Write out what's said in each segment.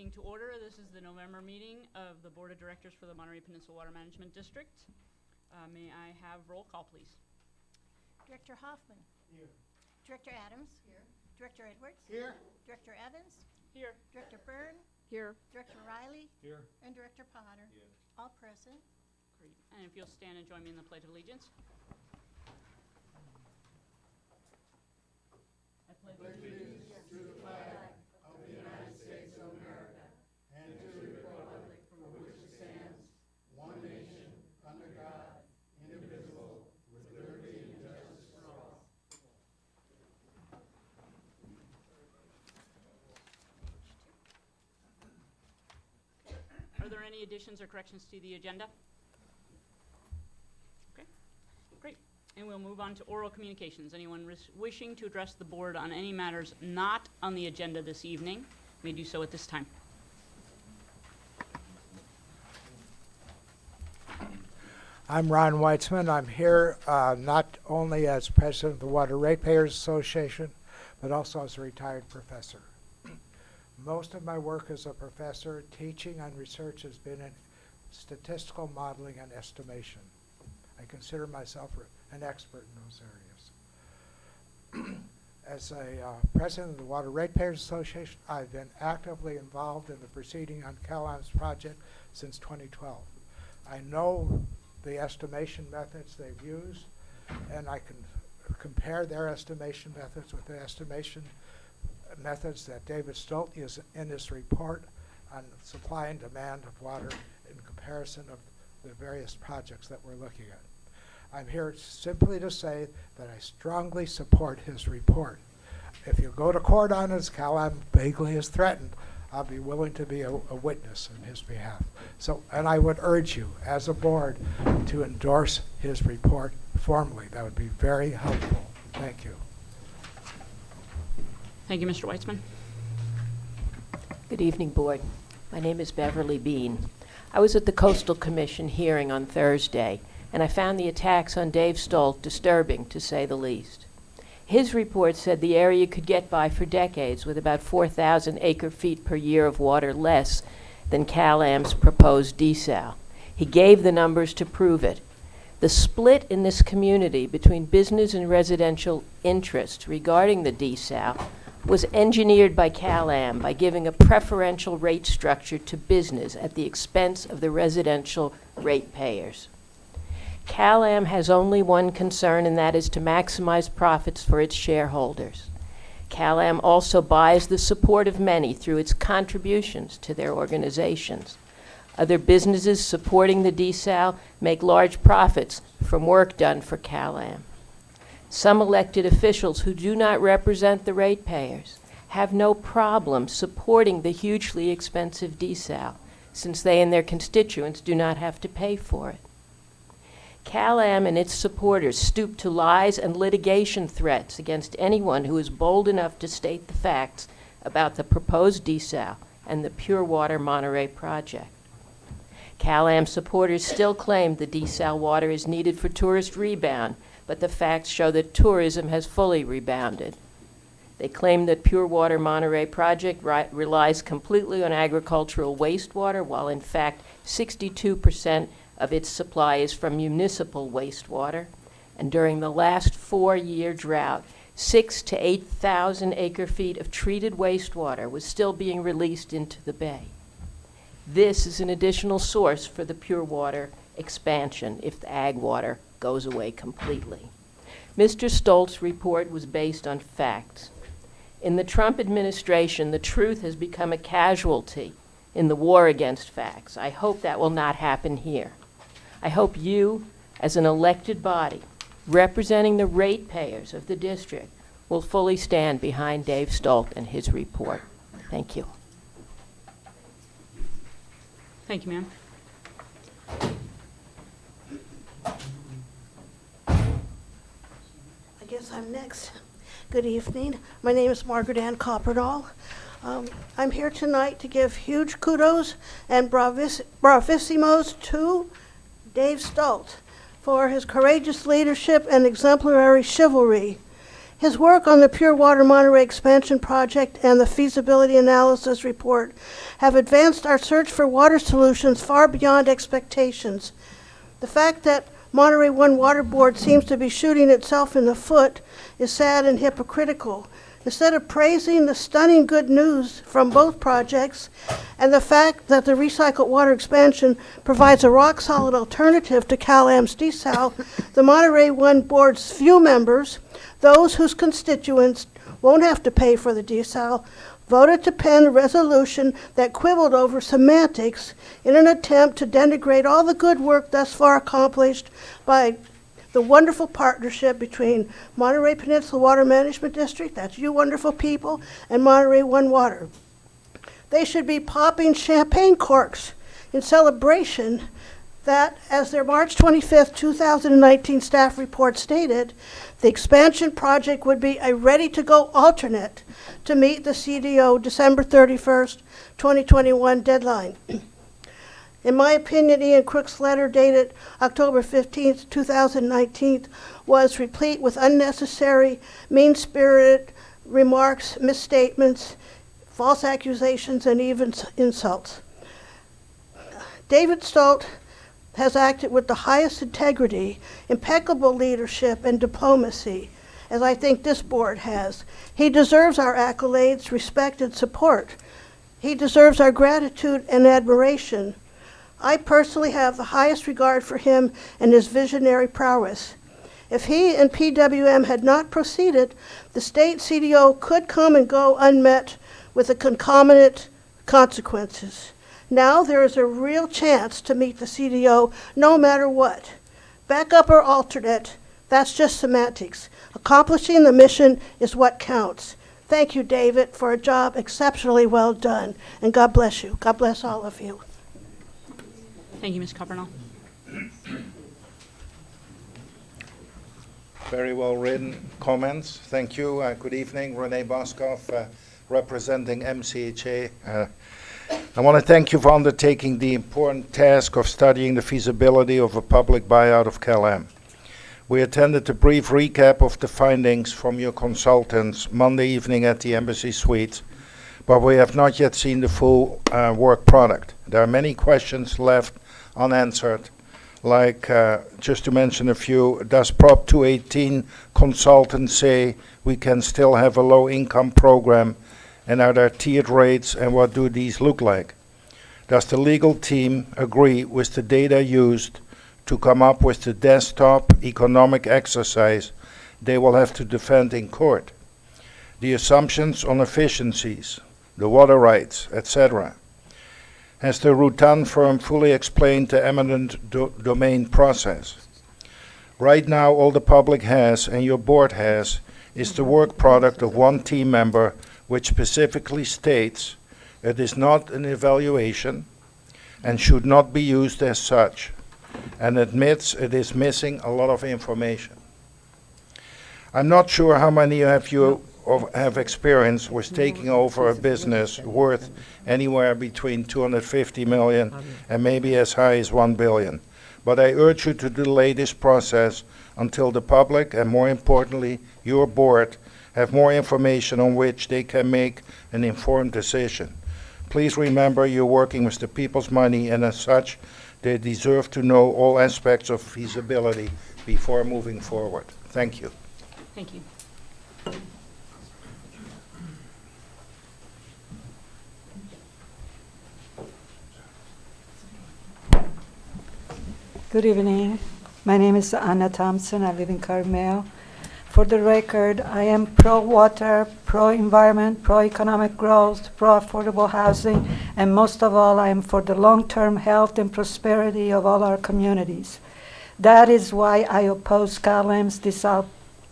Meeting to order. This is the November meeting of the Board of Directors for the Monterey Peninsula Water Management District. May I have roll call, please? Director Hoffman. Here. Director Adams. Here. Director Edwards. Here. Director Evans. Here. Director Byrne. Here. Director Riley. Here. And Director Potter. Here. All present. Great. And if you'll stand and join me in the Pledge of Allegiance. I pledge allegiance To the flag of the United States of America and to the republic for which it stands, one nation, under God, indivisible, with liberty and justice for all. Are there any additions or corrections to the agenda? Okay, great. And we'll move on to oral communications. Anyone wishing to address the board on any matters not on the agenda this evening may do so at this time. I'm Ron Weitzman. I'm here not only as president of the Water Ratepayers Association, but also as a retired professor. Most of my work as a professor, teaching and research has been in statistical modeling and estimation. I consider myself an expert in those areas. As a president of the Water Ratepayers Association, I've been actively involved in the proceeding on CalAM's project since 2012. I know the estimation methods they've used, and I can compare their estimation methods with the estimation methods that David Stolt used in his report on supply and demand of water in comparison of the various projects that we're looking at. I'm here simply to say that I strongly support his report. If you go to court on it, as CalAM vaguely has threatened, I'll be willing to be a witness on his behalf. So, and I would urge you, as a board, to endorse his report formally. That would be very helpful. Thank you. Thank you, Mr. Weitzman. Good evening, Board. My name is Beverly Bean. I was at the Coastal Commission hearing on Thursday, and I found the attacks on Dave Stolt disturbing, to say the least. His report said the area could get by for decades with about 4,000 acre-feet per year of water less than CalAM's proposed desal. He gave the numbers to prove it. The split in this community between business and residential interests regarding the desal was engineered by CalAM by giving a preferential rate structure to business at the expense of the residential ratepayers. CalAM has only one concern, and that is to maximize profits for its shareholders. CalAM also buys the support of many through its contributions to their organizations. Other businesses supporting the desal make large profits from work done for CalAM. Some elected officials who do not represent the ratepayers have no problem supporting the hugely expensive desal, since they and their constituents do not have to pay for it. CalAM and its supporters stoop to lies and litigation threats against anyone who is bold enough to state the facts about the proposed desal and the Pure Water Monterey project. CalAM supporters still claim the desal water is needed for tourist rebound, but the facts show that tourism has fully rebounded. They claim that Pure Water Monterey project relies completely on agricultural wastewater, while in fact 62% of its supply is from municipal wastewater. And during the last 4-year drought, 6,000 to 8,000 acre-feet of treated wastewater was still being released into the bay. This is an additional source for the pure water expansion if the ag water goes away completely. Mr. Stolt's report was based on facts. In the Trump administration, the truth has become a casualty in the war against facts. I hope that will not happen here. I hope you, as an elected body, representing the ratepayers of the district, will fully stand behind Dave Stolt and his report. Thank you. Thank you, ma'am. I guess I'm next. Good evening. My name is Margaret Ann Copperdahl. I'm here tonight to give huge kudos and bravissimos to Dave Stolt for his courageous leadership and exemplary chivalry. His work on the Pure Water Monterey expansion project and the feasibility analysis report have advanced our search for water solutions far beyond expectations. The fact that Monterey One Water Board seems to be shooting itself in the foot is sad and hypocritical. Instead of praising the stunning good news from both projects and the fact that the recycled water expansion provides a rock-solid alternative to CalAM's desal, the Monterey One Board's few members, those whose constituents won't have to pay for the desal, voted to pen a resolution that quibbled over semantics in an attempt to denigrate all the good work thus far accomplished by the wonderful partnership between Monterey Peninsula Water Management District, that's you wonderful people, and Monterey One Water. They should be popping champagne corks in celebration that, as their March 25th, 2019 staff report stated, the expansion project would be a ready-to-go alternate to meet the CDO December 31st, 2021 deadline. In my opinion, Ian Crook's letter dated October 15th, 2019 was replete with unnecessary, mean-spirited remarks, misstatements, false accusations, and even insults. David Stolt has acted with the highest integrity, impeccable leadership, and diplomacy, as I think this board has. He deserves our accolades, respect, and support. He deserves our gratitude and admiration. I personally have the highest regard for him and his visionary prowess. If he and PWM had not proceeded, the state CDO could come and go unmet with the concomitant consequences. Now there is a real chance to meet the CDO no matter what. Backup or alternate, that's just semantics. Accomplishing the mission is what counts. Thank you, David, for a job exceptionally well done. And God bless you. God bless all of you. Thank you, Ms. Coppernall. Very well written comments. Thank you. Good evening. Renee Boskoff, representing MCHA. I want to thank you for undertaking the important task of studying the feasibility of a public buyout of CalAM. We attended a brief recap of the findings from your consultants Monday evening at the Embassy Suites, but we have not yet seen the full work product. There are many questions left unanswered, like, just to mention a few, does Prop 218 consultants say we can still have a low-income program, and are there tiered rates, and what do these look like? Does the legal team agree with the data used to come up with the desktop economic exercise they will have to defend in court? The assumptions on efficiencies, the water rights, etc. Has the Rutan firm fully explained the eminent domain process? Right now, all the public has, and your board has, is the work product of one team member, which specifically states it is not an evaluation and should not be used as such, and admits it is missing a lot of information. I'm not sure how many of you have experience with taking over a business worth anywhere between 250 million and maybe as high as 1 billion. But I urge you to delay this process until the public, and more importantly, your board, have more information on which they can make an informed decision. Please remember you're working with the people's money, and as such, they deserve to know all aspects of feasibility before moving forward. Thank you. Thank you. Good evening. My name is Anna Thompson. I live in Carmel. For the record, I am pro-water, pro-environment, pro-economic growth, pro-affordable housing, and most of all, I am for the long-term health and prosperity of all our communities. That is why I oppose CalAM's desal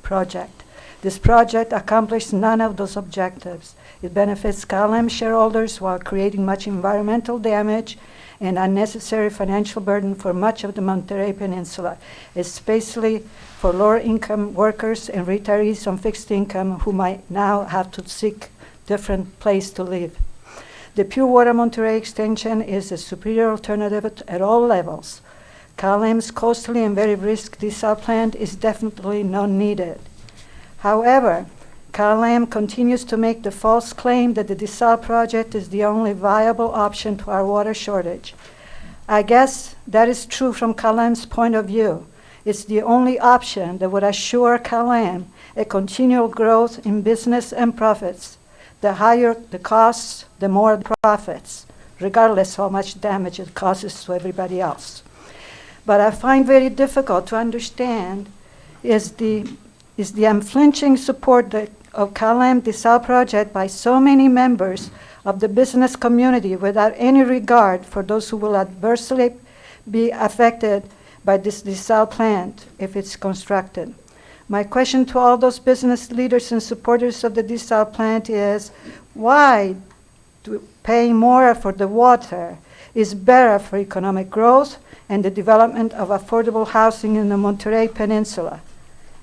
project. This project accomplishes none of those objectives. It benefits CalAM shareholders while creating much environmental damage and unnecessary financial burden for much of the Monterey Peninsula, especially for lower-income workers and retirees on fixed income who might now have to seek different place to live. The Pure Water Monterey extension is a superior alternative at all levels. CalAM's costly and very risky desal plant is definitely not needed. However, CalAm continues to make the false claim that the desal project is the only viable option to our water shortage. I guess that is true from CalAm's point of view. It's the only option that would assure CalAm a continual growth in business and profits. The higher the costs, the more the profits, regardless how much damage it causes to everybody else. But I find very difficult to understand is the unflinching support of CalAm desal project by so many members of the business community without any regard for those who will adversely be affected by this desal plant if it's constructed. My question to all those business leaders and supporters of the desal plant is, why paying more for the water is better for economic growth and the development of affordable housing in the Monterey Peninsula?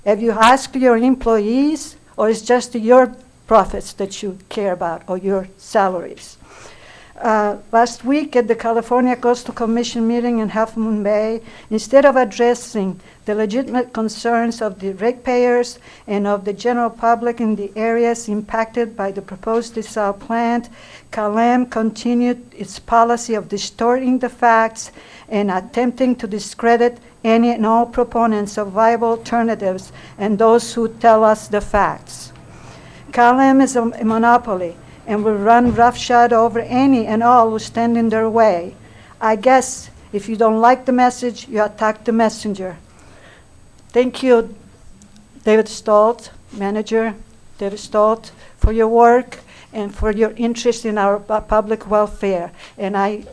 Have you asked your employees, or is just your profits that you care about, or your salaries? Last week at the California Coastal Commission meeting in Half Moon Bay, instead of addressing the legitimate concerns of the ratepayers and of the general public in the areas impacted by the proposed desal plant, CalAm continued its policy of distorting the facts and attempting to discredit any and all proponents of viable alternatives and those who tell us the facts. CalAm is a monopoly and will run roughshod over any and all who stand in their way. I guess if you don't like the message, you attack the messenger. Thank you, David Stolt, manager David Stolt, for your work and for your interest in our public welfare. And I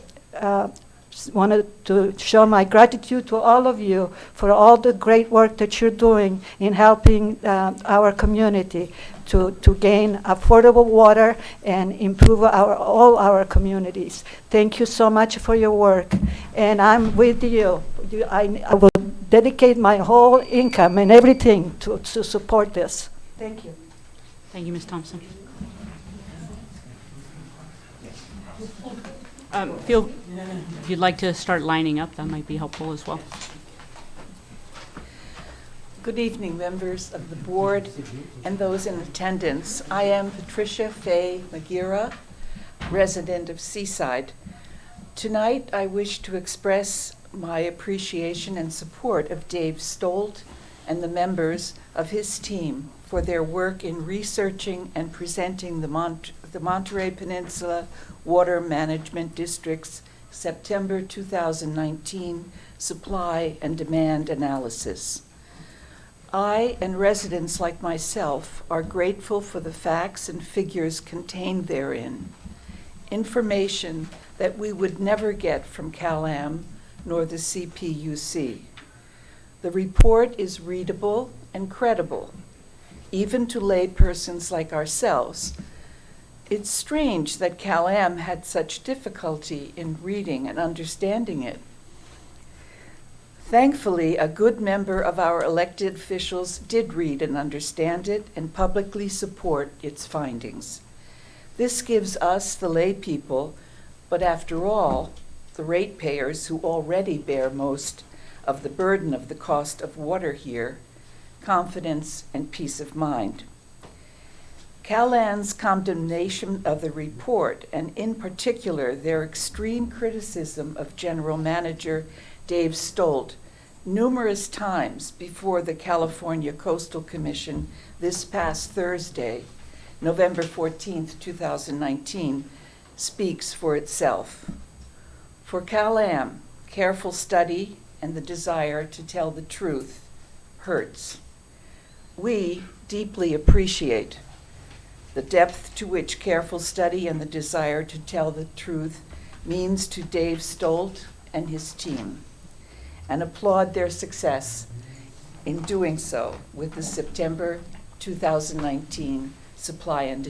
wanted to show my gratitude to all of you for all the great work that you're doing in helping our community to gain affordable water and improve all our communities. Thank you so much for your work. And I'm with you. I will dedicate my whole income and everything to support this. Thank you. Thank you, Ms. Thompson. If you'd like to start lining up, that might be helpful as well. Good evening, members of the board and those in attendance. I am Patricia Faye Magira, resident of Seaside. Tonight, I wish to express my appreciation and support of Dave Stolt and the members of his team for their work in researching and presenting the Monterey Peninsula Water Management District's September 2019 supply and demand analysis. I and residents like myself are grateful for the facts and figures contained therein, information that we would never get from CalAm nor the CPUC. The report is readable and credible, even to laypersons like ourselves. It's strange that CalAm had such difficulty in reading and understanding it. Thankfully, a good member of our elected officials did read and understand it and publicly support its findings. This gives us, the lay people, but after all, the ratepayers who already bear most of the burden of the cost of water here, confidence and peace of mind. CalAm's condemnation of the report, and in particular their extreme criticism of General Manager Dave Stolt, numerous times before the California Coastal Commission this past Thursday, November 14th, 2019, speaks for itself. For CalAm, careful study and the desire to tell the truth hurts. We deeply appreciate the depth to which careful study and the desire to tell the truth means to Dave Stolt and his team, and applaud their success in doing so with the September 2019 supply and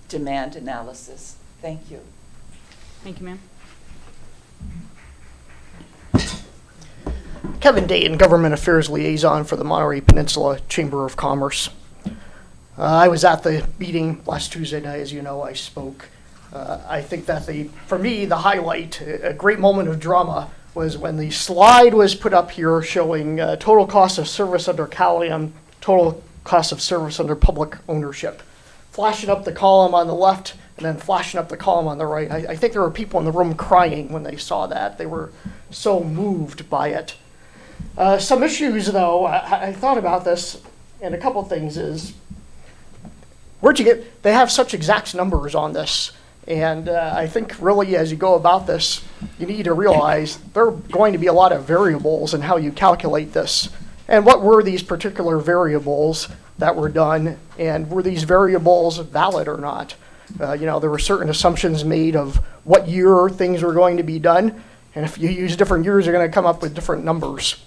demand analysis. Thank you. Thank you, ma'am. Kevin Dayton, Government Affairs Liaison for the Monterey Peninsula Chamber of Commerce. I was at the meeting last Tuesday night, as you know, I spoke. I think that for me, the highlight, a great moment of drama, was when the slide was put up here showing total cost of service under CalAm, total cost of service under public ownership. Flashing up the column on the left and then flashing up the column on the right. I think there were people in the room crying when they saw that. They were so moved by it. Some issues, though, I thought about this, and a couple things is, where'd you get, they have such exact numbers on this. And I think really as you go about this, you need to realize there are going to be a lot of variables in how you calculate this. And what were these particular variables that were done, and were these variables valid or not? There were certain assumptions made of what year things were going to be done, and if you use different years, you're going to come up with different numbers.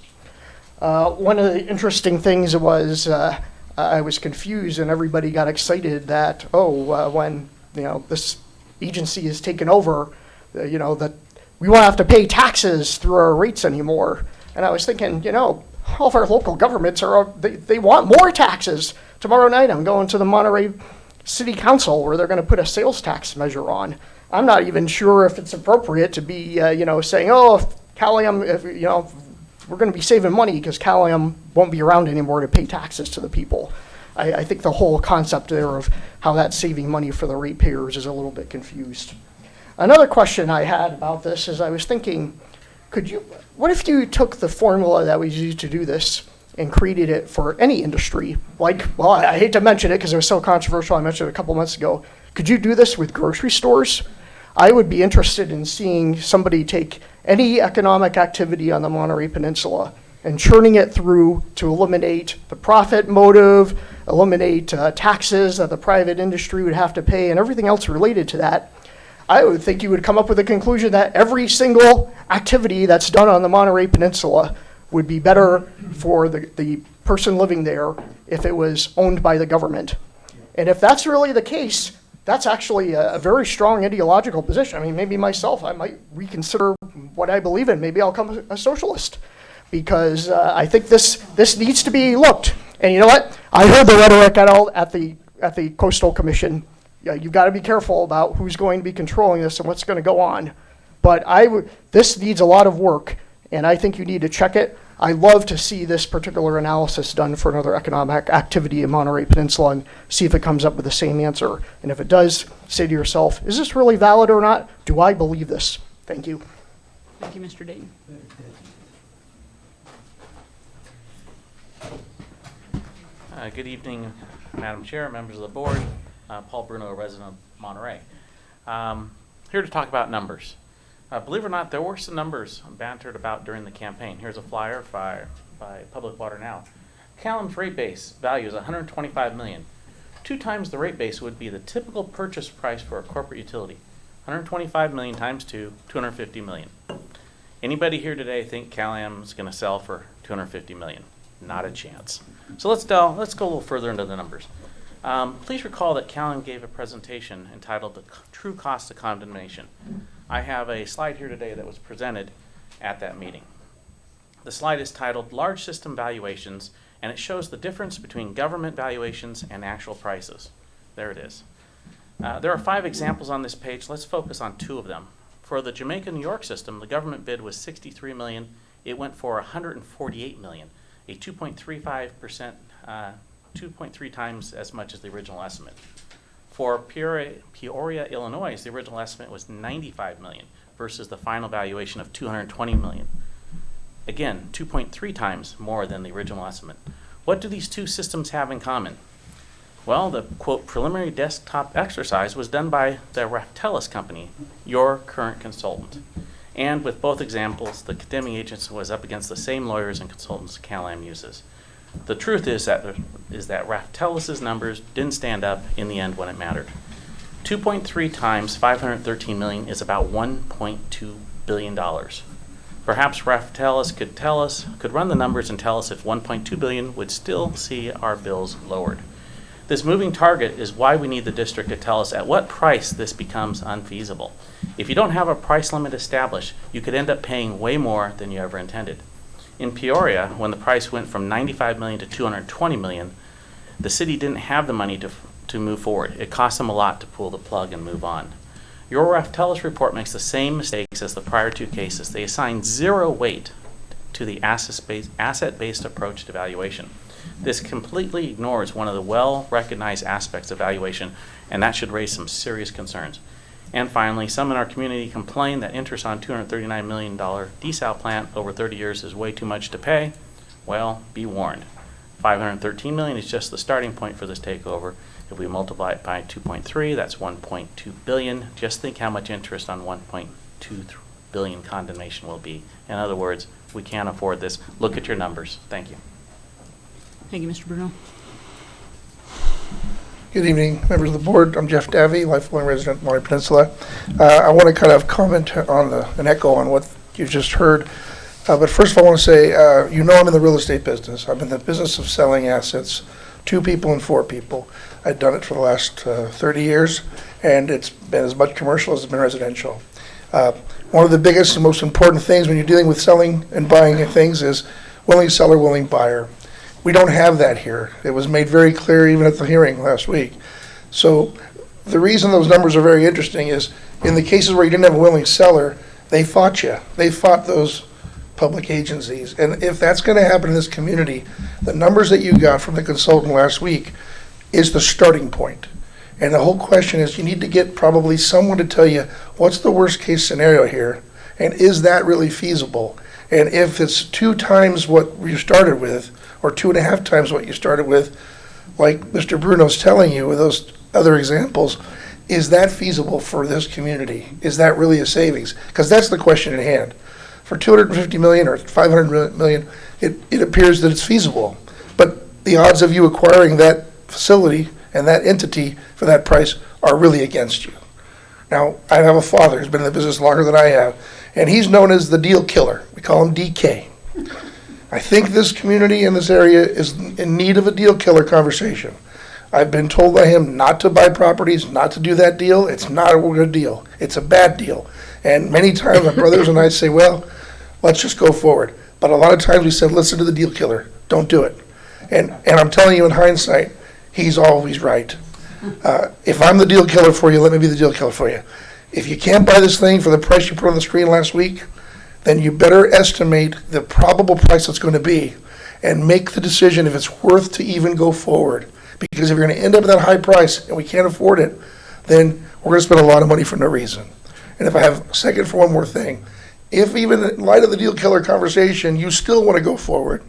One of the interesting things was I was confused, and everybody got excited that, when this agency is taken over, that we won't have to pay taxes through our rates anymore. And I was thinking, all of our local governments they want more taxes. Tomorrow night I'm going to the Monterey City Council where they're going to put a sales tax measure on. I'm not even sure if it's appropriate to be, saying, if Caliam, we're going to be saving money because Caliam won't be around anymore to pay taxes to the people. I think the whole concept there of how that's saving money for the ratepayers is a little bit confused. Another question I had about this is I was thinking, what if you took the formula that was used to do this and created it for any industry? I hate to mention it because it was so controversial, I mentioned it a couple months ago. Could you do this with grocery stores? I would be interested in seeing somebody take any economic activity on the Monterey Peninsula and churning it through to eliminate the profit motive, eliminate taxes that the private industry would have to pay, and everything else related to that. I would think you would come up with a conclusion that every single activity that's done on the Monterey Peninsula would be better for the person living there if it was owned by the government. And if that's really the case, that's actually a very strong ideological position. I mean, maybe myself, I might reconsider what I believe in. Maybe I'll become a socialist, because I think this needs to be looked. And you know what? I heard the rhetoric at the Coastal Commission. You've got to be careful about who's going to be controlling this and what's going to go on. But this needs a lot of work, and I think you need to check it. I love to see this particular analysis done for another economic activity in Monterey Peninsula and see if it comes up with the same answer. And if it does, say to yourself, is this really valid or not? Do I believe this? Thank you. Thank you, Mr. Dayton. Good evening, Madam Chair, members of the board. Paul Bruno, a resident of Monterey. Here to talk about numbers. Believe it or not, there were some numbers bantered about during the campaign. Here's a flyer by Public Water Now. Caliam's rate base value is $125 million. 2 times the rate base would be the typical purchase price for a corporate utility. $125 million times 2, $250 million. Anybody here today think Caliam's going to sell for $250 million? Not a chance. So let's go a little further into the numbers. Please recall that Caliam gave a presentation entitled The True Cost of Condemnation. I have a slide here today that was presented at that meeting. The slide is titled Large System Valuations, and it shows the difference between government valuations and actual prices. There it is. There are 5 examples on this page. Let's focus on 2 of them. For the Jamaica, New York system, the government bid was $63 million. It went for $148 million, a 2.35%, 2.3 times as much as the original estimate. For Peoria, Illinois, the original estimate was $95 million versus the final valuation of $220 million. Again, 2.3 times more than the original estimate. What do these 2 systems have in common? Well, the, quote, preliminary desktop exercise was done by the Raftellus company, your current consultant. And with both examples, the condemning agent was up against the same lawyers and consultants Caliam uses. The truth is that Raftellus's numbers didn't stand up in the end when it mattered. 2.3 times $513 million is about $1.2 billion. Perhaps Raftellus could run the numbers and tell us if $1.2 billion would still see our bills lowered. This moving target is why we need the district to tell us at what price this becomes unfeasible. If you don't have a price limit established, you could end up paying way more than you ever intended. In Peoria, when the price went from $95 million to $220 million, the city didn't have the money to move forward. It cost them a lot to pull the plug and move on. Your Raftellus report makes the same mistakes as the prior 2 cases. They assign 0 weight to the asset-based approach to valuation. This completely ignores one of the well-recognized aspects of valuation, and that should raise some serious concerns. And finally, some in our community complain that interest on $239 million desal plant over 30 years is way too much to pay. Well, be warned. $513 million is just the starting point for this takeover. If we multiply it by 2.3, that's $1.2 billion. Just think how much interest on $1.2 billion condemnation will be. In other words, we can't afford this. Look at your numbers. Thank you. Thank you, Mr. Bruno. Good evening, members of the board. I'm Jeff Davey, lifelong resident of Monterey Peninsula. I want to kind of comment on an echo on what you just heard. But first of all, I want to say, you know I'm in the real estate business. I'm in the business of selling assets to people and for people. I've done it for the last 30 years, and it's been as much commercial as it's been residential. One of the biggest and most important things when you're dealing with selling and buying things is willing seller, willing buyer. We don't have that here. It was made very clear even at the hearing last week. So the reason those numbers are very interesting is in the cases where you didn't have a willing seller, they fought you. They fought those public agencies. And if that's going to happen in this community, the numbers that you got from the consultant last week is the starting point. And the whole question is you need to get probably someone to tell you what's the worst case scenario here, and is that really feasible? And if it's 2 times what you started with, or 2.5 times what you started with, like Mr. Bruno's telling you with those other examples, is that feasible for this community? Is that really a savings? Because that's the question at hand. For $250 million or $500 million, it appears that it's feasible. But the odds of you acquiring that facility and that entity for that price are really against you. Now, I have a father who's been in the business longer than I have, and he's known as the deal killer. We call him DK. I think this community in this area is in need of a deal killer conversation. I've been told by him not to buy properties, not to do that deal. It's not a good deal. It's a bad deal. And many times my brothers and I say, well, let's just go forward. But a lot of times we said, listen to the deal killer. Don't do it. And I'm telling you in hindsight, he's always right. If I'm the deal killer for you, let me be the deal killer for you. If you can't buy this thing for the price you put on the screen last week, then you better estimate the probable price it's going to be and make the decision if it's worth to even go forward. Because if you're going to end up at that high price and we can't afford it, then we're going to spend a lot of money for no reason. And if I have a second for one more thing, if even in light of the deal killer conversation, you still want to go forward,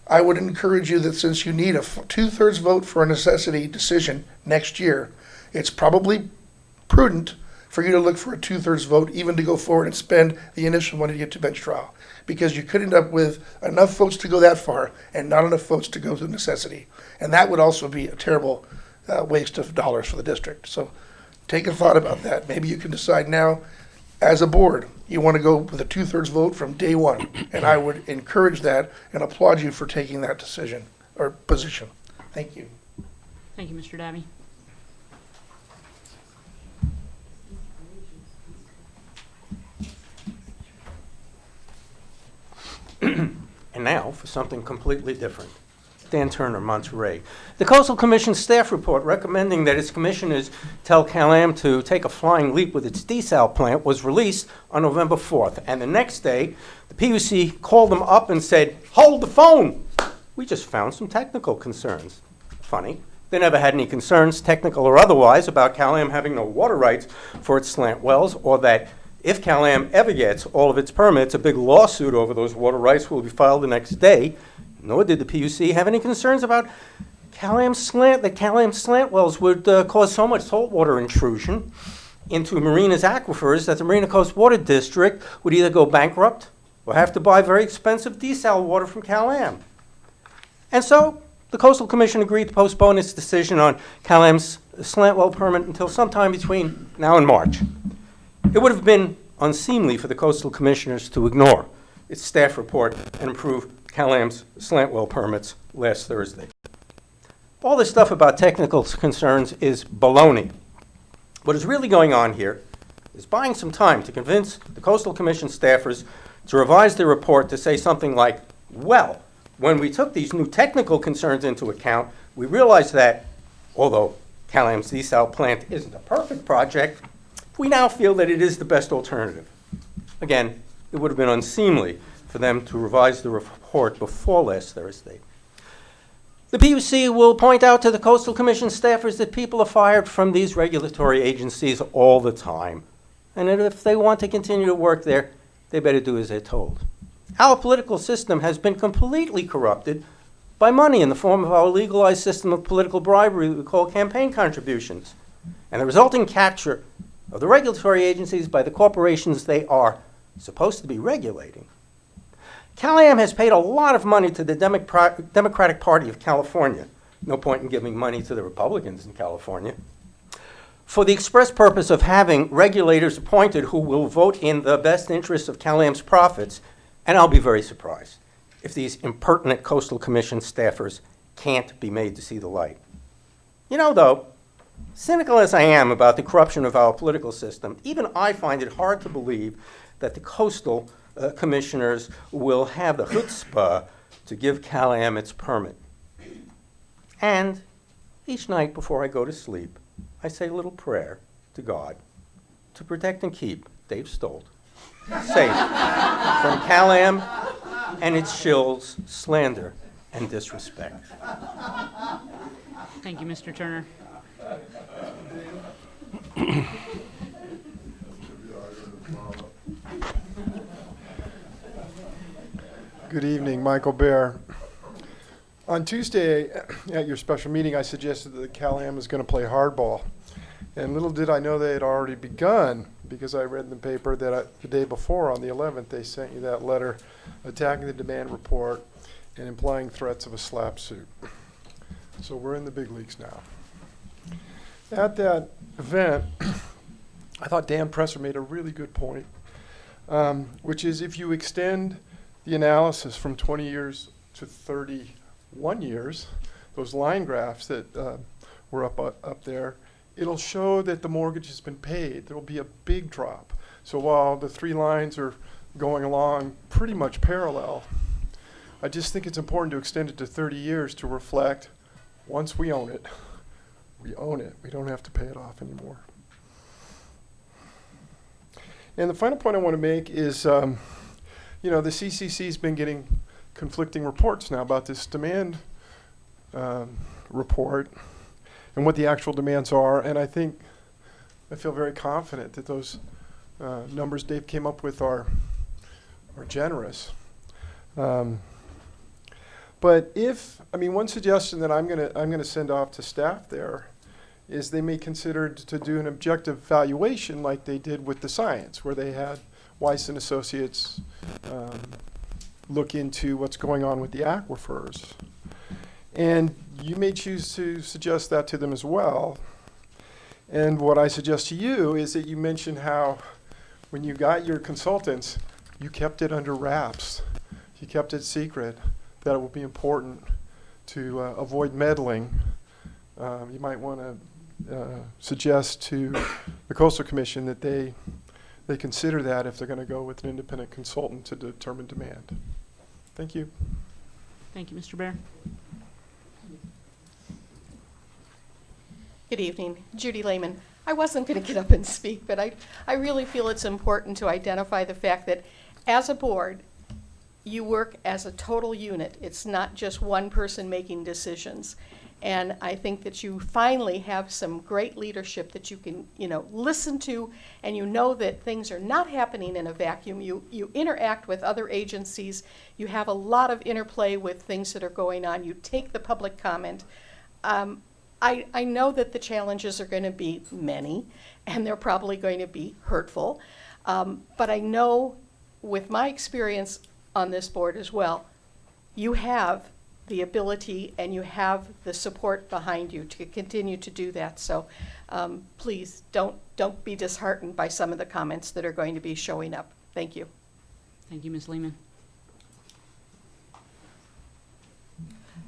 I would encourage you that since you need a 2/3 vote for a necessity decision next year, it's probably prudent for you to look for a 2/3 vote even to go forward and spend the initial money to get to bench trial. Because you could end up with enough votes to go that far and not enough votes to go to necessity. And that would also be a terrible waste of dollars for the district. So take a thought about that. Maybe you can decide now, as a board, you want to go with a 2/3 vote from day one. And I would encourage that and applaud you for taking that decision or position. Thank you. Thank you, Mr. Davey. And now for something completely different. Dan Turner, Monterey. The Coastal Commission staff report recommending that its commissioners tell Cal-Am to take a flying leap with its desal plant was released on November 4th. And the next day, the PUC called them up and said, hold the phone. We just found some technical concerns. Funny. They never had any concerns, technical or otherwise, about Cal-Am having no water rights for its slant wells, or that if Cal-Am ever gets all of its permits, a big lawsuit over those water rights will be filed the next day. Nor did the PUC have any concerns about Cal-Am slant wells would cause so much saltwater intrusion into Marina's aquifers that the Marina Coast Water District would either go bankrupt or have to buy very expensive desal water from Cal-Am. And so the Coastal Commission agreed to postpone its decision on Cal-Am's slant well permit until sometime between now and March. It would have been unseemly for the Coastal Commissioners to ignore its staff report and approve Cal-Am's slant well permits last Thursday. All this stuff about technical concerns is baloney. What is really going on here is buying some time to convince the Coastal Commission staffers to revise their report to say something like, well, when we took these new technical concerns into account, we realized that, although Cal-Am's desal plant isn't a perfect project, we now feel that it is the best alternative. Again, it would have been unseemly for them to revise the report before last Thursday. The PUC will point out to the Coastal Commission staffers that people are fired from these regulatory agencies all the time, and that if they want to continue to work there, they better do as they're told. Our political system has been completely corrupted by money in the form of our legalized system of political bribery we call campaign contributions, and the resulting capture of the regulatory agencies by the corporations they are supposed to be regulating. Cal-Am has paid a lot of money to the Democratic Party of California. No point in giving money to the Republicans in California. For the express purpose of having regulators appointed who will vote in the best interests of Cal-Am's profits, and I'll be very surprised if these impertinent Coastal Commission staffers can't be made to see the light. You know, though, cynical as I am about the corruption of our political system, even I find it hard to believe that the Coastal Commissioners will have the chutzpah to give Cal-Am its permit. And each night before I go to sleep, I say a little prayer to God to protect and keep Dave Stolt safe from Cal-Am and its shills, slander, and disrespect. Thank you, Mr. Turner. Good evening, Michael Bear. On Tuesday at your special meeting, I suggested that Cal-Am was going to play hardball. And little did I know they had already begun, because I read in the paper that the day before, on the 11th, they sent you that letter attacking the demand report and implying threats of a slap suit. So we're in the big leagues now. At that event, I thought Dan Presser made a really good point, which is if you extend the analysis from 20 years to 31 years, those line graphs that were up there, it'll show that the mortgage has been paid. There will be a big drop. So while the three lines are going along pretty much parallel, I just think it's important to extend it to 30 years to reflect once we own it, we own it. We don't have to pay it off anymore. And the final point I want to make is, you know, the CCC's been getting conflicting reports now about this demand report and what the actual demands are. And I feel very confident that those numbers Dave came up with are generous. But one suggestion that I'm gonna send off to staff there is they may consider to do an objective valuation like they did with the science, where they had Weiss and Associates look into what's going on with the aquifers. And you may choose to suggest that to them as well. And what I suggest to you is that you mention how when you got your consultants, you kept it under wraps. You kept it secret, that it will be important to avoid meddling. You might want to suggest to the Coastal Commission that they consider that if they're going to go with an independent consultant to determine demand. Thank you. Thank you, Mr. Bear. Good evening, Judy Lehman. I wasn't going to get up and speak, but I really feel it's important to identify the fact that as a board, you work as a total unit. It's not just one person making decisions. And I think that you finally have some great leadership that you can, listen to, and you know that things are not happening in a vacuum. You interact with other agencies. You have a lot of interplay with things that are going on. You take the public comment. I know that the challenges are going to be many, and they're probably going to be hurtful. But I know with my experience on this board as well, you have the ability and you have the support behind you to continue to do that. So please don't be disheartened by some of the comments that are going to be showing up. Thank you. Thank you, Ms. Lehman.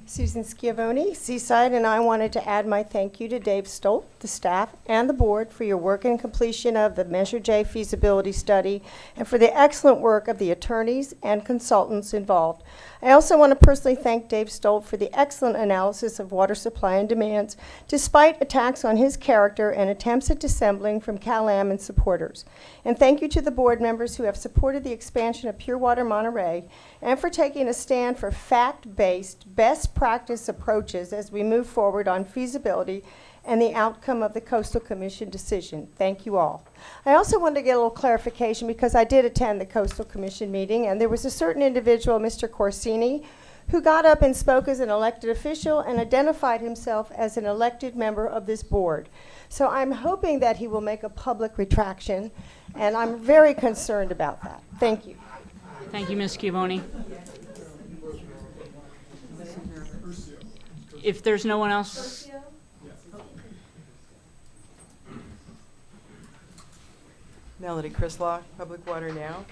Susan Schiavone, Seaside, and I wanted to add my thank you to Dave Stolt, the staff, and the board for your work and completion of the Measure J feasibility study and for the excellent work of the attorneys and consultants involved. I also want to personally thank Dave Stolt for the excellent analysis of water supply and demands, despite attacks on his character and attempts at dissembling from Cal-Am and supporters. And thank you to the board members who have supported the expansion of Pure Water Monterey and for taking a stand for fact-based, best practice approaches as we move forward on feasibility and the outcome of the Coastal Commission decision. Thank you all. I also wanted to get a little clarification because I did attend the Coastal Commission meeting, and there was a certain individual, Mr. Corsini, who got up and spoke as an elected official and identified himself as an elected member of this board. So I'm hoping that he will make a public retraction, and I'm very concerned about that. Thank you. Thank you, Ms. Schiavone. If there's no one else, Melody Crislock, Public Water Now.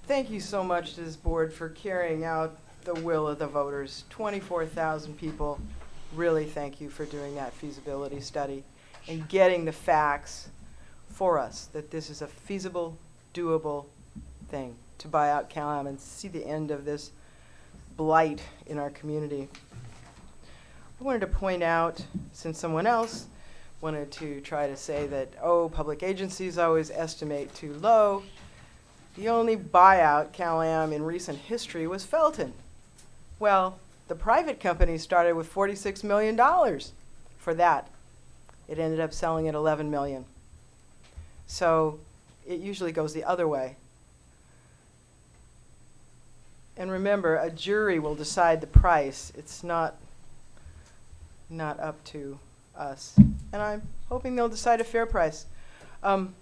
Thank you so much to this board for carrying out the will of the voters. 24,000 people, really thank you for doing that feasibility study and getting the facts for us that this is a feasible, doable thing to buy out Cal-Am and see the end of this blight in our community. I wanted to point out, since someone else wanted to try to say that, oh, public agencies always estimate too low. The only buyout Cal-Am in recent history was Felton. Well, the private company started with $46 million for that. It ended up selling at $11 million. So it usually goes the other way. And remember, a jury will decide the price. It's not up to us. And I'm hoping they'll decide a fair price. I'm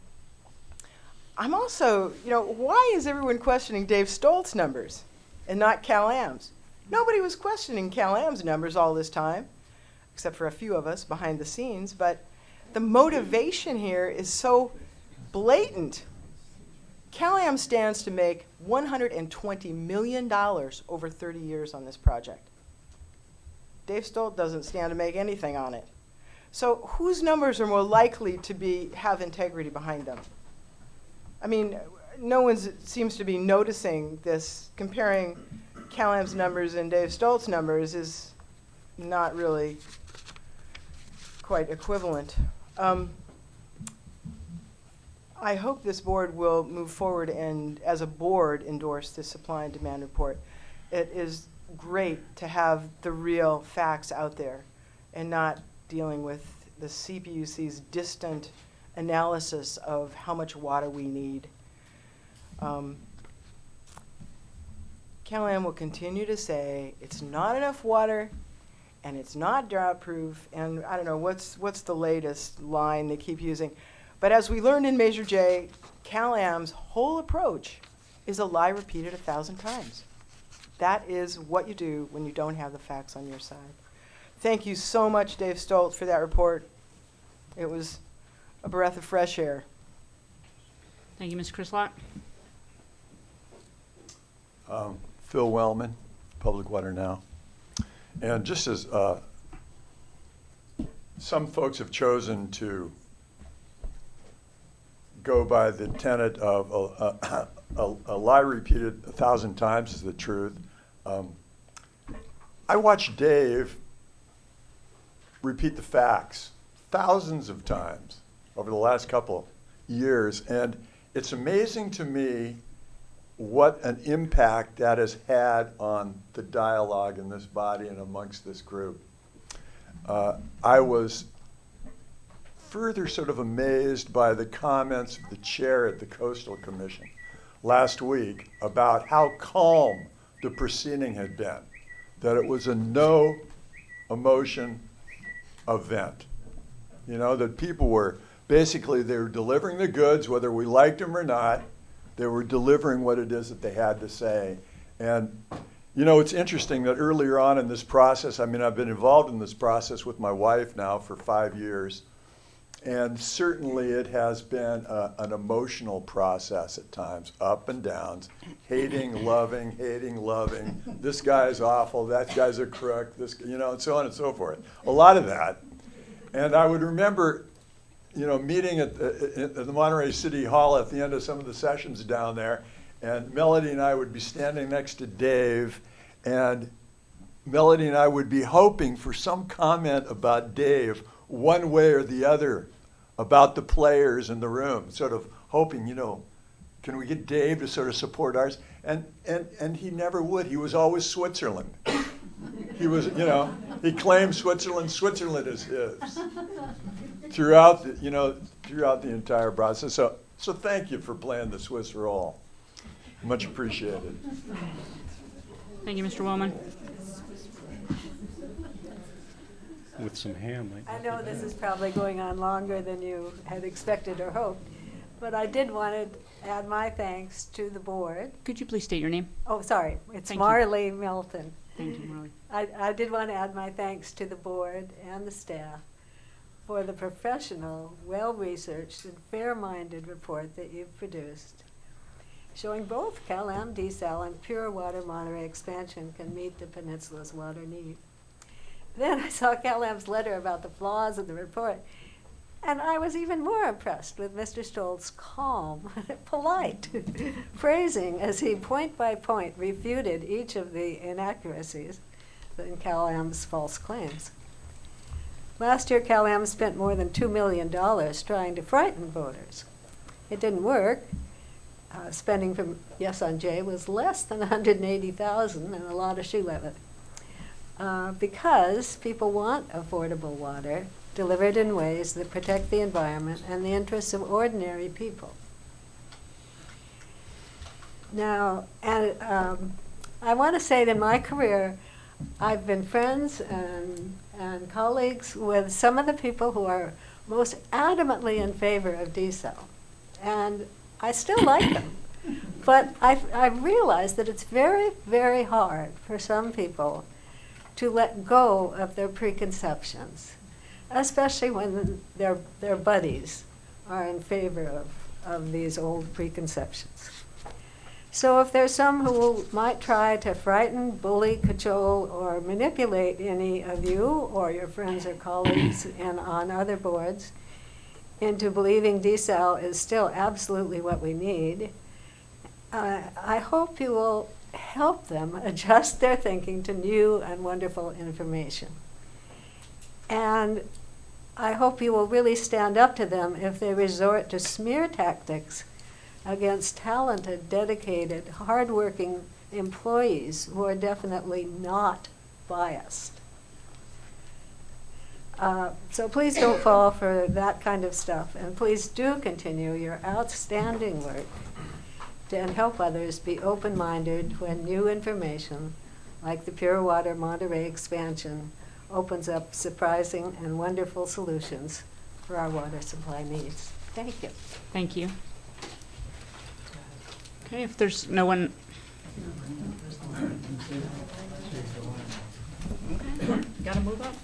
also, why is everyone questioning Dave Stolt's numbers and not Cal-Am's? Nobody was questioning Cal-Am's numbers all this time, except for a few of us behind the scenes, but the motivation here is so blatant. Cal-Am stands to make $120 million over 30 years on this project. Dave Stolt doesn't stand to make anything on it. So whose numbers are more likely to have integrity behind them? I mean, no one seems to be noticing this. Comparing Cal-Am's numbers and Dave Stolt's numbers is not really quite equivalent. I hope this board will move forward and, as a board, endorse this supply and demand report. It is great to have the real facts out there and not dealing with the CPUC's distant analysis of how much water we need. Cal-Am will continue to say it's not enough water and it's not drought proof, and I don't know what's the latest line they keep using. But as we learned in Measure J, Cal-Am's whole approach is a lie repeated 1,000 times. That is what you do when you don't have the facts on your side. Thank you so much, Dave Stolt, for that report. It was a breath of fresh air. thank you, Ms. Crislock. Phil Wellman, Public Water Now. And just as some folks have chosen to go by the tenet of a lie repeated 1,000 times is the truth, I watched Dave repeat the facts thousands of times over the last couple years, and it's amazing to me what an impact that has had on the dialogue in this body and amongst this group. I was further sort of amazed by the comments of the chair at the Coastal Commission last week about how calm the proceeding had been, that it was a no emotion event. That people were basically, they were delivering the goods, whether we liked them or not. They were delivering what it is that they had to say. And, it's interesting that earlier on in this process, I've been involved in this process with my wife now for 5 years. And certainly it has been an emotional process at times, up and downs, hating, loving, this guy's awful, that guy's a crook, and so on and so forth. A lot of that. And I would remember, meeting at the Monterey City Hall at the end of some of the sessions down there, and Melody and I would be standing next to Dave, and Melody and I would be hoping for some comment about Dave, one way or the other, about the players in the room, sort of hoping, can we get Dave to sort of support ours? And he never would. He was always Switzerland. He was, he claimed Switzerland is his throughout the entire process. So thank you for playing the Swiss role. Much appreciated. Thank you, Mr. Wellman. With some ham. I know this is probably going on longer than you had expected or hoped, but I did want to add my thanks to the board. Could you please state your name? Oh, sorry, it's Thank you. Marley Milton. Thank you, Marley. I did want to add my thanks to the board and the staff for the professional, well-researched, and fair-minded report that you've produced, showing both Cal-Am desal and pure water Monterey expansion can meet the peninsula's water need. Then I saw Cal-Am's letter about the flaws of the report, and I was even more impressed with Mr. Stoll's calm, polite phrasing as he point by point refuted each of the inaccuracies in Cal-Am's false claims. Last year, Cal-Am spent more than $2 million trying to frighten voters. It didn't work. Spending from Yes on J was less than $180,000 and a lot of shoe leather. Because people want affordable water delivered in ways that protect the environment and the interests of ordinary people. Now, I want to say that in my career, I've been friends and colleagues with some of the people who are most adamantly in favor of desal. And I still like them. But I've realized that it's very, very hard for some people to let go of their preconceptions, especially when their buddies are in favor of these old preconceptions. So if there's some who might try to frighten, bully, cajole, or manipulate any of you or your friends or colleagues and on other boards into believing desal is still absolutely what we need, I hope you will help them adjust their thinking to new and wonderful information. And I hope you will really stand up to them if they resort to smear tactics against talented, dedicated, hardworking employees who are definitely not biased. So please don't fall for that kind of stuff, and please do continue your outstanding work and help others be open-minded when new information, like the Pure Water Monterey expansion, opens up surprising and wonderful solutions for our water supply needs. Thank you. Thank you. Okay, if there's no one. Gotta move up.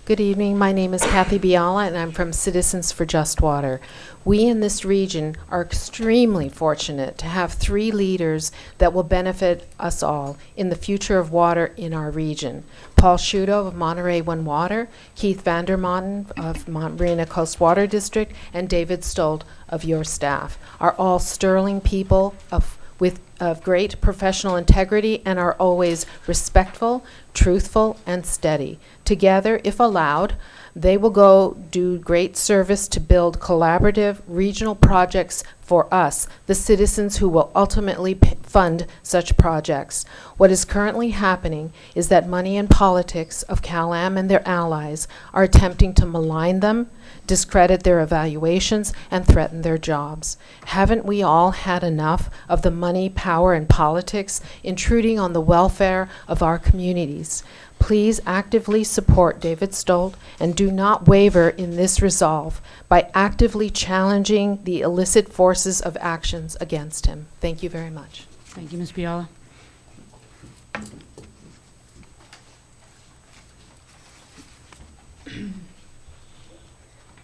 Good evening. My name is Kathy Biala, and I'm from Citizens for Just Water. We in this region are extremely fortunate to have 3 leaders that will benefit us all in the future of water in our region. Paul Shudo of Monterey One Water, Keith Vandermotten of Marina Coast Water District, and David Stolt of your staff are all sterling people of great professional integrity and are always respectful, truthful, and steady. Together, if allowed, they will go do great service to build collaborative regional projects for us, the citizens who will ultimately fund such projects. What is currently happening is that money and politics of Cal-Am and their allies are attempting to malign them, discredit their evaluations, and threaten their jobs. Haven't we all had enough of the money, power, and politics intruding on the welfare of our communities? Please actively support David Stolt and do not waver in this resolve by actively challenging the illicit forces of actions against him. Thank you very much. Thank you, Ms. Biala.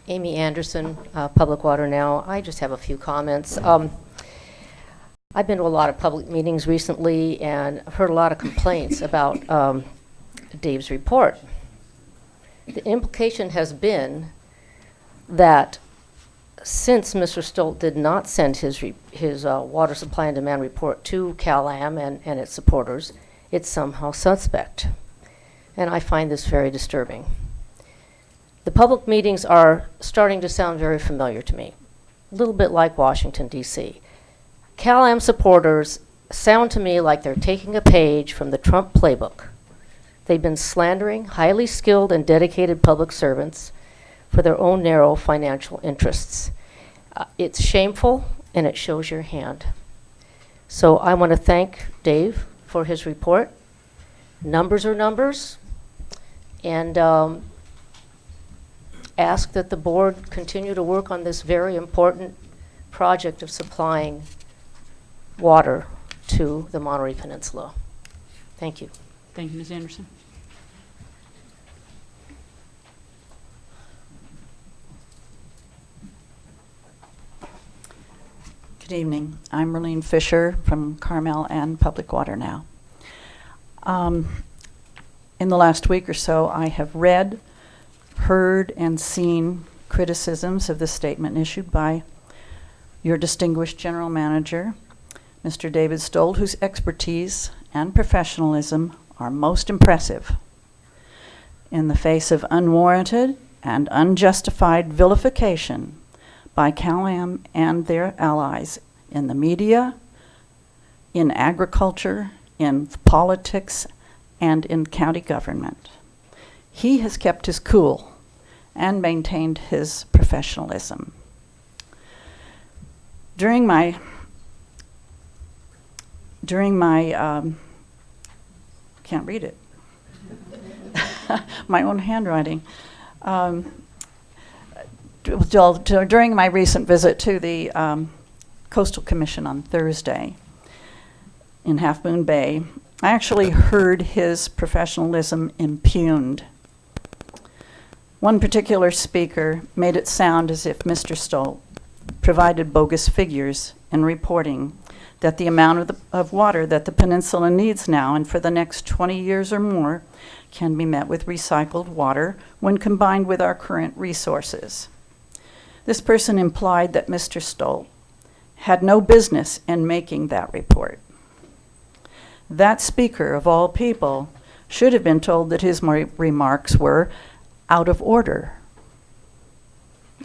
Amy Anderson, Public Water Now. I just have a few comments. I've been to a lot of public meetings recently and I've heard a lot of complaints about Dave's report. The implication has been that since Mr. Stolt did not send his water supply and demand report to CalAm and its supporters, it's somehow suspect. And I find this very disturbing. The public meetings are starting to sound very familiar to me, a little bit like Washington, D.C. CalAm supporters sound to me like they're taking a page from the Trump playbook. They've been slandering highly skilled and dedicated public servants for their own narrow financial interests. It's shameful, and it shows your hand. So I want to thank Dave for his report. Numbers are numbers, and ask that the board continue to work on this very important project of supplying water to the Monterey Peninsula. Thank you. Thank you, Ms. Anderson. Good evening. I'm Marlene Fisher from Carmel and Public Water Now. In the last week or so, I have read, heard, and seen criticisms of the statement issued by your distinguished general manager, Mr. David Stolt, whose expertise and professionalism are most impressive. In the face of unwarranted and unjustified vilification by CalAm and their allies in the media, in agriculture, in politics, and in county government, he has kept his cool and maintained his professionalism. During my can't read it, my own handwriting. During my recent visit to the Coastal Commission on Thursday in Half Moon Bay, I actually heard his professionalism impugned. One particular speaker made it sound as if Mr. Stolt provided bogus figures in reporting that the amount of water that the peninsula needs now and for the next 20 years or more can be met with recycled water when combined with our current resources. This person implied that Mr. Stolt had no business in making that report. That speaker, of all people, should have been told that his remarks were out of order.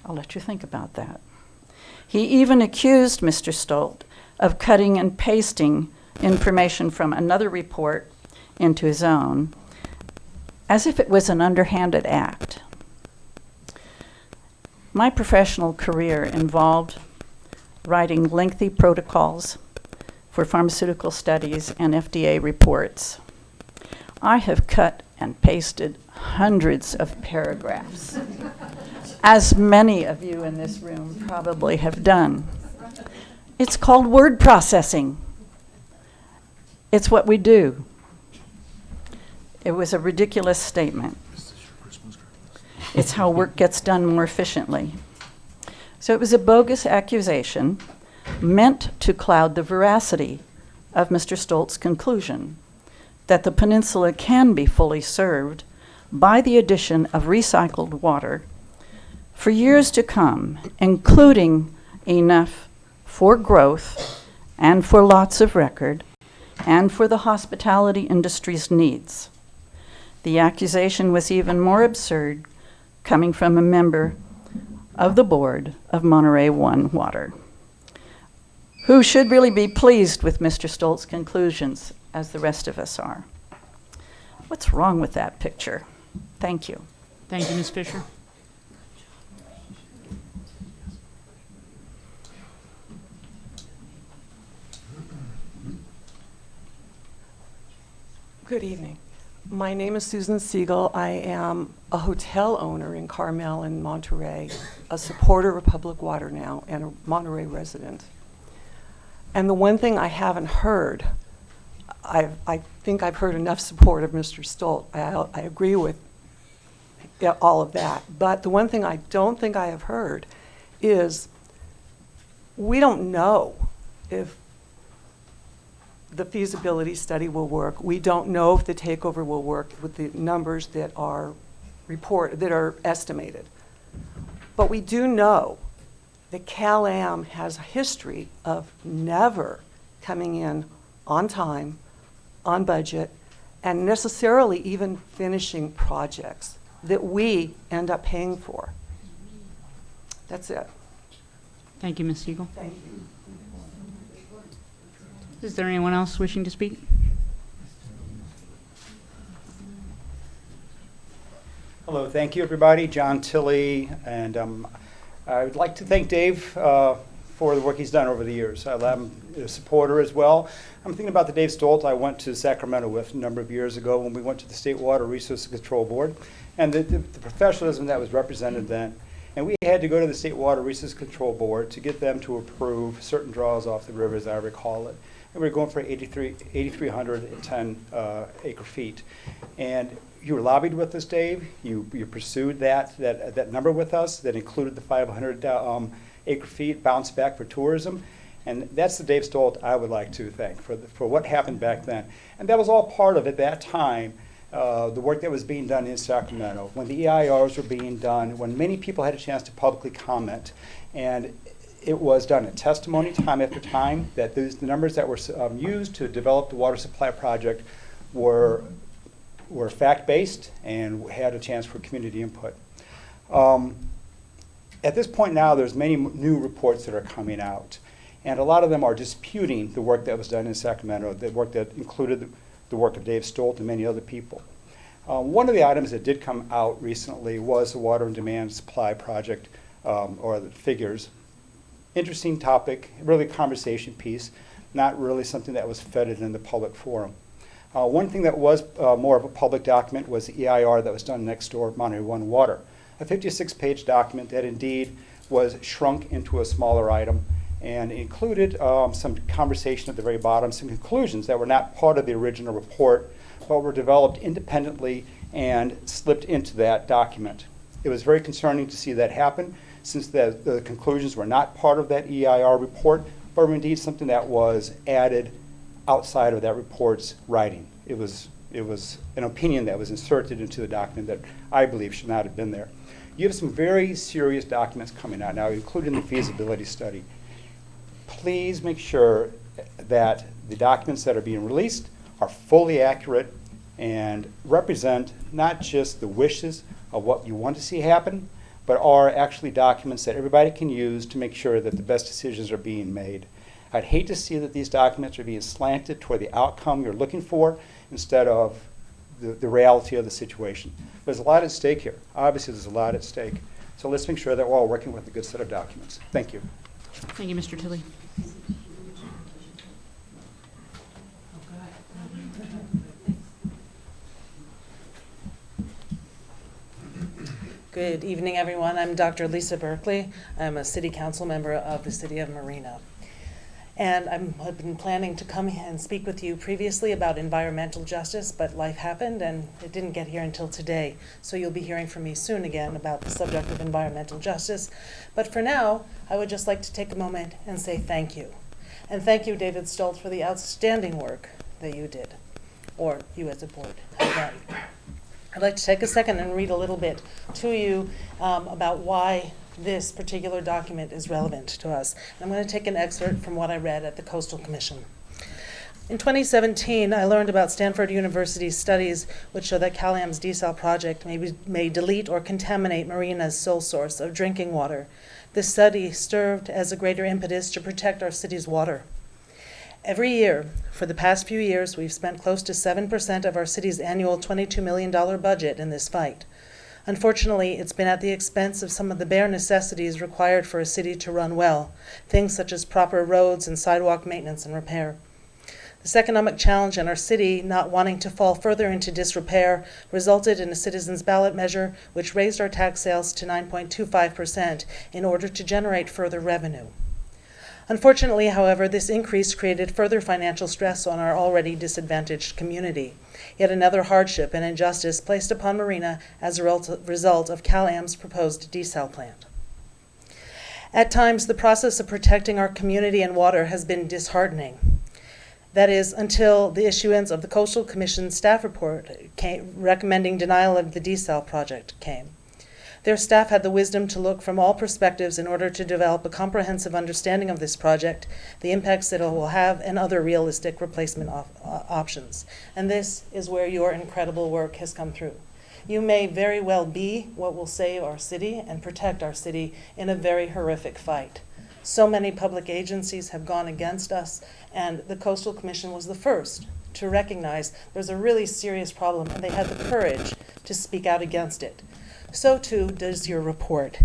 I'll let you think about that. He even accused Mr. Stolt of cutting and pasting information from another report into his own, as if it was an underhanded act. My professional career involved writing lengthy protocols for pharmaceutical studies and FDA reports. I have cut and pasted hundreds of paragraphs, as many of you in this room probably have done. It's called word processing. It's what we do. It was a ridiculous statement. It's how work gets done more efficiently. So it was a bogus accusation meant to cloud the veracity of Mr. Stolt's conclusion that the peninsula can be fully served by the addition of recycled water for years to come, including enough for growth and for lots of record and for the hospitality industry's needs. The accusation was even more absurd coming from a member of the board of Monterey One Water, who should really be pleased with Mr. Stolt's conclusions, as the rest of us are. What's wrong with that picture? Thank you. Thank you, Ms. Fisher. Good evening. My name is Susan Siegel. I am a hotel owner in Carmel and Monterey, a supporter of Public Water Now, and a Monterey resident. And the one thing I haven't heard, I think I've heard enough support of Mr. Stolt. I agree with all of that. But the one thing I don't think I have heard is we don't know if the feasibility study will work. We don't know if the takeover will work with the numbers that are estimated. But we do know that Cal-Am has a history of never coming in on time, on budget, and necessarily even finishing projects that we end up paying for. That's it. Thank you, Ms. Siegel. Thank you. Is there anyone else wishing to speak? Hello, thank you, everybody. John Tilley, and I would like to thank Dave for the work he's done over the years. I'm a supporter as well. I'm thinking about the Dave Stolt I went to Sacramento with a number of years ago when we went to the State Water Resources Control Board, and the professionalism that was represented then. And we had to go to the State Water Resources Control Board to get them to approve certain draws off the river, as I recall it. And we were going for 8,310 acre feet. And you were lobbied with us, Dave. You pursued that number with us that included the 500 acre feet bounce back for tourism. And that's the Dave Stolt I would like to thank for what happened back then. And that was all part of, at that time, the work that was being done in Sacramento, when the EIRs were being done, when many people had a chance to publicly comment. And it was done in testimony time after time that the numbers that were used to develop the water supply project were fact-based and had a chance for community input. At this point now, there's many new reports that are coming out, and a lot of them are disputing the work that was done in Sacramento, the work that included the work of Dave Stolt and many other people. One of the items that did come out recently was the water and demand supply project, or the figures. Interesting topic, really a conversation piece, not really something that was feted in the public forum. One thing that was more of a public document was the EIR that was done next door, Monterey One Water, a 56-page document that indeed was shrunk into a smaller item and included some conversation at the very bottom, some conclusions that were not part of the original report, but were developed independently and slipped into that document. It was very concerning to see that happen, since the conclusions were not part of that EIR report, but were indeed something that was added outside of that report's writing. It was an opinion that was inserted into the document that I believe should not have been there. You have some very serious documents coming out now, including the feasibility study. Please make sure that the documents that are being released are fully accurate and represent not just the wishes of what you want to see happen, but are actually documents that everybody can use to make sure that the best decisions are being made. I'd hate to see that these documents are being slanted toward the outcome you're looking for instead of the reality of the situation. There's a lot at stake here. Obviously, there's a lot at stake. So let's make sure that we're all working with a good set of documents. Thank you. Thank you, Mr. Tilley. Good evening, everyone. I'm Dr. Lisa Berkeley. I'm a city council member of the city of Marina. And I've been planning to come and speak with you previously about environmental justice, but life happened and it didn't get here until today. So you'll be hearing from me soon again about the subject of environmental justice. But for now, I would just like to take a moment and say thank you. And thank you, David Stolt, for the outstanding work that you did, or you as a board have done. I'd like to take a second and read a little bit to you about why this particular document is relevant to us. And I'm going to take an excerpt from what I read at the Coastal Commission. In 2017, I learned about Stanford University's studies which show that Cal-Am's desal project may delete or contaminate Marina's sole source of drinking water. This study served as a greater impetus to protect our city's water. Every year, for the past few years, we've spent close to 7% of our city's annual $22 million budget in this fight. Unfortunately, it's been at the expense of some of the bare necessities required for a city to run well, things such as proper roads and sidewalk maintenance and repair. This economic challenge in our city not wanting to fall further into disrepair resulted in a citizens' ballot measure which raised our tax sales to 9.25% in order to generate further revenue. Unfortunately, however, this increase created further financial stress on our already disadvantaged community. Yet another hardship and injustice placed upon Marina as a result of Cal-Am's proposed desal plant. At times, the process of protecting our community and water has been disheartening. That is, until the issuance of the Coastal Commission staff report recommending denial of the desal project came. Their staff had the wisdom to look from all perspectives in order to develop a comprehensive understanding of this project, the impacts that it will have, and other realistic replacement options. And this is where your incredible work has come through. You may very well be what will save our city and protect our city in a very horrific fight. So many public agencies have gone against us, and the Coastal Commission was the first to recognize there's a really serious problem, and they had the courage to speak out against it. So too does your report.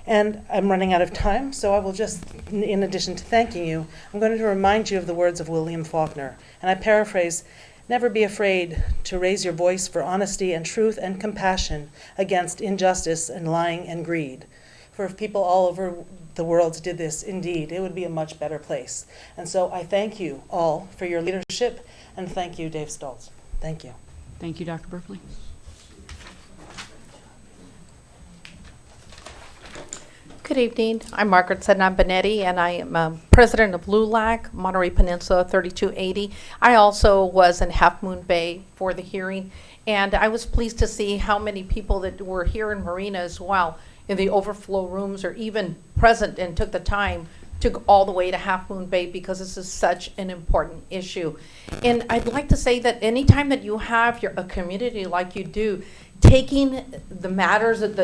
And I'm running out of time, so I will just, in addition to thanking you, I'm going to remind you of the words of William Faulkner. And I paraphrase, "Never be afraid to raise your voice for honesty and truth and compassion against injustice and lying and greed. For if people all over the world did this, indeed, it would be a much better place." And so I thank you all for your leadership, and thank you, Dave Stoltz. Thank you. Thank you, Dr. Berkeley. Good evening. I'm Margaret Sednan-Benetti, and I am president of LULAC, Monterey Peninsula 3280. I also was in Half Moon Bay for the hearing, and I was pleased to see how many people that were here in Marina as well, in the overflow rooms, or even present and took the time to go all the way to Half Moon Bay, because this is such an important issue. And I'd like to say that anytime that you have a community like you do, taking the matters of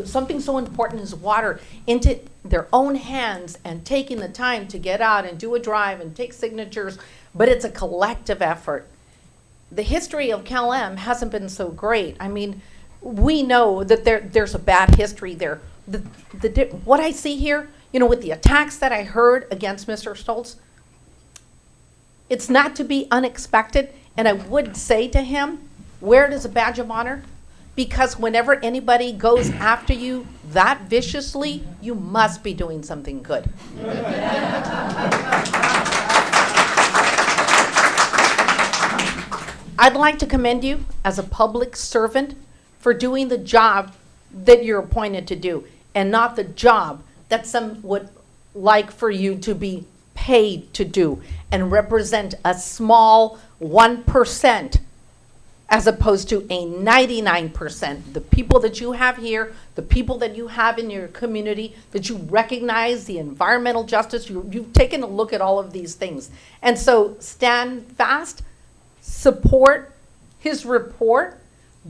something so important as water into their own hands and taking the time to get out and do a drive and take signatures, but it's a collective effort. The history of CalM hasn't been so great. I mean, we know that there's a bad history there. What I see here, with the attacks that I heard against Mr. Stoltz, it's not to be unexpected. And I would say to him, wear it as a badge of honor, because whenever anybody goes after you that viciously, you must be doing something good. I'd like to commend you as a public servant for doing the job that you're appointed to do, and not the job that some would like for you to be paid to do and represent a small 1%. As opposed to a 99%. The people that you have here, the people that you have in your community, that you recognize the environmental justice, you've taken a look at all of these things. And so stand fast, support his report,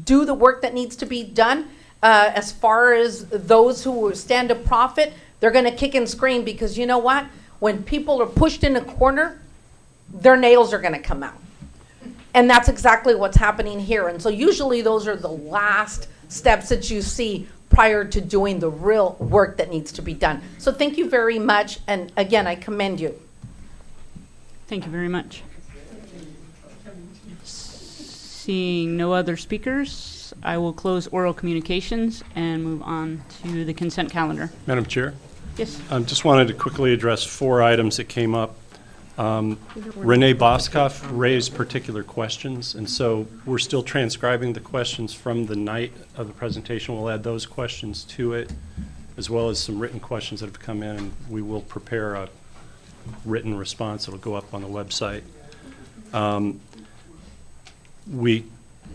do the work that needs to be done. As far as those who stand to profit, they're going to kick and scream, because you know what? When people are pushed in a corner, their nails are going to come out. And that's exactly what's happening here. And so usually those are the last steps that you see prior to doing the real work that needs to be done. So thank you very much. And again, I commend you. Thank you very much. Seeing no other speakers, I will close oral communications and move on to the consent calendar. Madam Chair? Yes. Just wanted to quickly address 4 items that came up. Renee Boskoff raised particular questions, and so we're still transcribing the questions from the night of the presentation. We'll add those questions to it, as well as some written questions that have come in, and we will prepare a written response that will go up on the website. We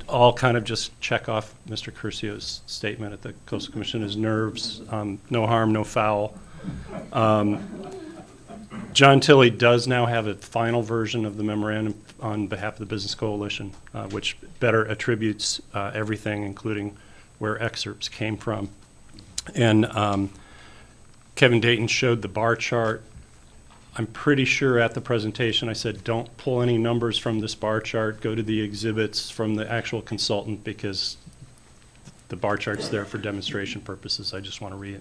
all kind of just check off Mr. Curcio's statement at the Coastal Commission as nerves, no harm, no foul. John Tilley does now have a final version of the memorandum on behalf of the Business Coalition, which better attributes everything, including where excerpts came from. And Kevin Dayton showed the bar chart. I'm pretty sure at the presentation I said, don't pull any numbers from this bar chart, go to the exhibits from the actual consultant, because the bar chart's there for demonstration purposes. I just want to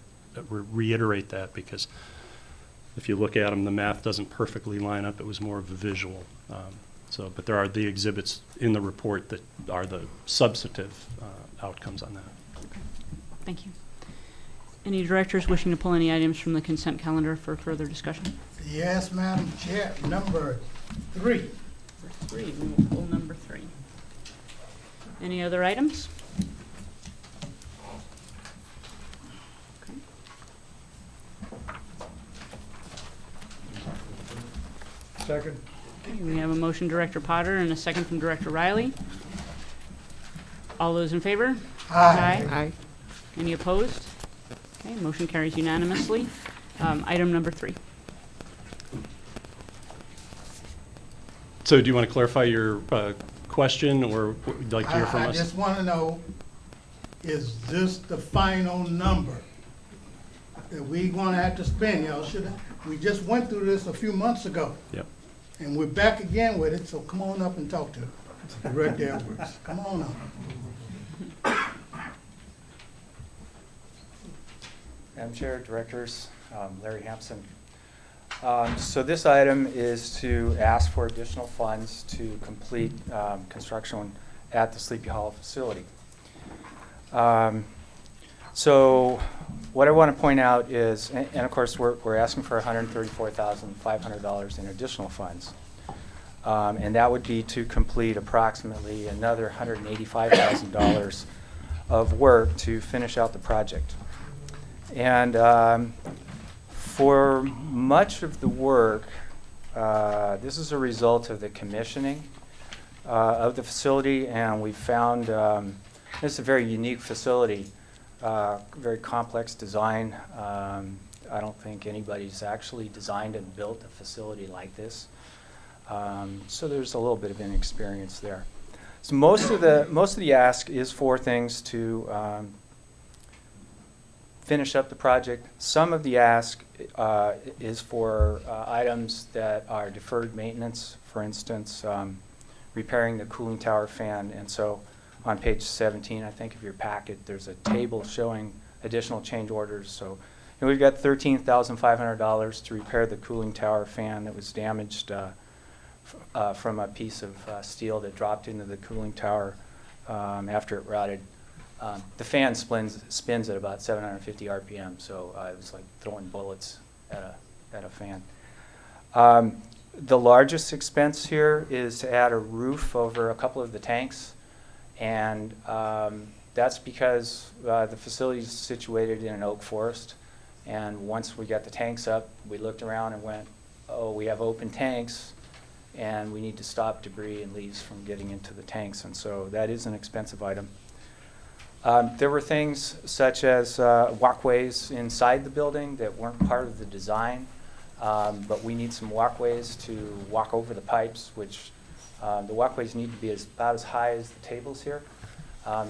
reiterate that, because if you look at them, the math doesn't perfectly line up. It was more of a visual. But there are the exhibits in the report that are the substantive outcomes on that. Okay. Thank you. Any directors wishing to pull any items from the consent calendar for further discussion? Yes, Madam Chair. Number 3. We will pull number 3. Any other items? Second. Okay, we have a motion, Director Potter, and a second from Director Riley. All those in favor? Aye. Aye. Any opposed? Okay, motion carries unanimously. Item number 3. So do you want to clarify your question, or what would you like to hear from I us? just want to know, is this the final number that we going to have to spend? Y'all should, we just went through this a few months ago. Yep. And we're back again with it, so come on up and talk to Director Edwards. Come on up. Madam Chair, Directors, Larry Hampson. So this item is to ask for additional funds to complete construction at the Sleepy Hollow facility. So what I want to point out is, and of course we're asking for $134,500 in additional funds. And that would be to complete approximately another $185,000 of work to finish out the project. And for much of the work, this is a result of the commissioning of the facility, and we found this is a very unique facility, very complex design. I don't think anybody's actually designed and built a facility like this. So there's a little bit of inexperience there. So most of the ask is for things to finish up the project. Some of the ask is for items that are deferred maintenance, for instance, repairing the cooling tower fan. And so on page 17, I think, of your packet, there's a table showing additional change orders. So we've got $13,500 to repair the cooling tower fan that was damaged from a piece of steel that dropped into the cooling tower after it rotted. The fan spins at about 750 RPM, so it was like throwing bullets at a fan. The largest expense here is to add a roof over a couple of the tanks, and that's because the facility is situated in an oak forest, and once we got the tanks up, we looked around and went, oh, we have open tanks, and we need to stop debris and leaves from getting into the tanks, and so that is an expensive item. There were things such as walkways inside the building that weren't part of the design, but we need some walkways to walk over the pipes, which the walkways need to be about as high as the tables here,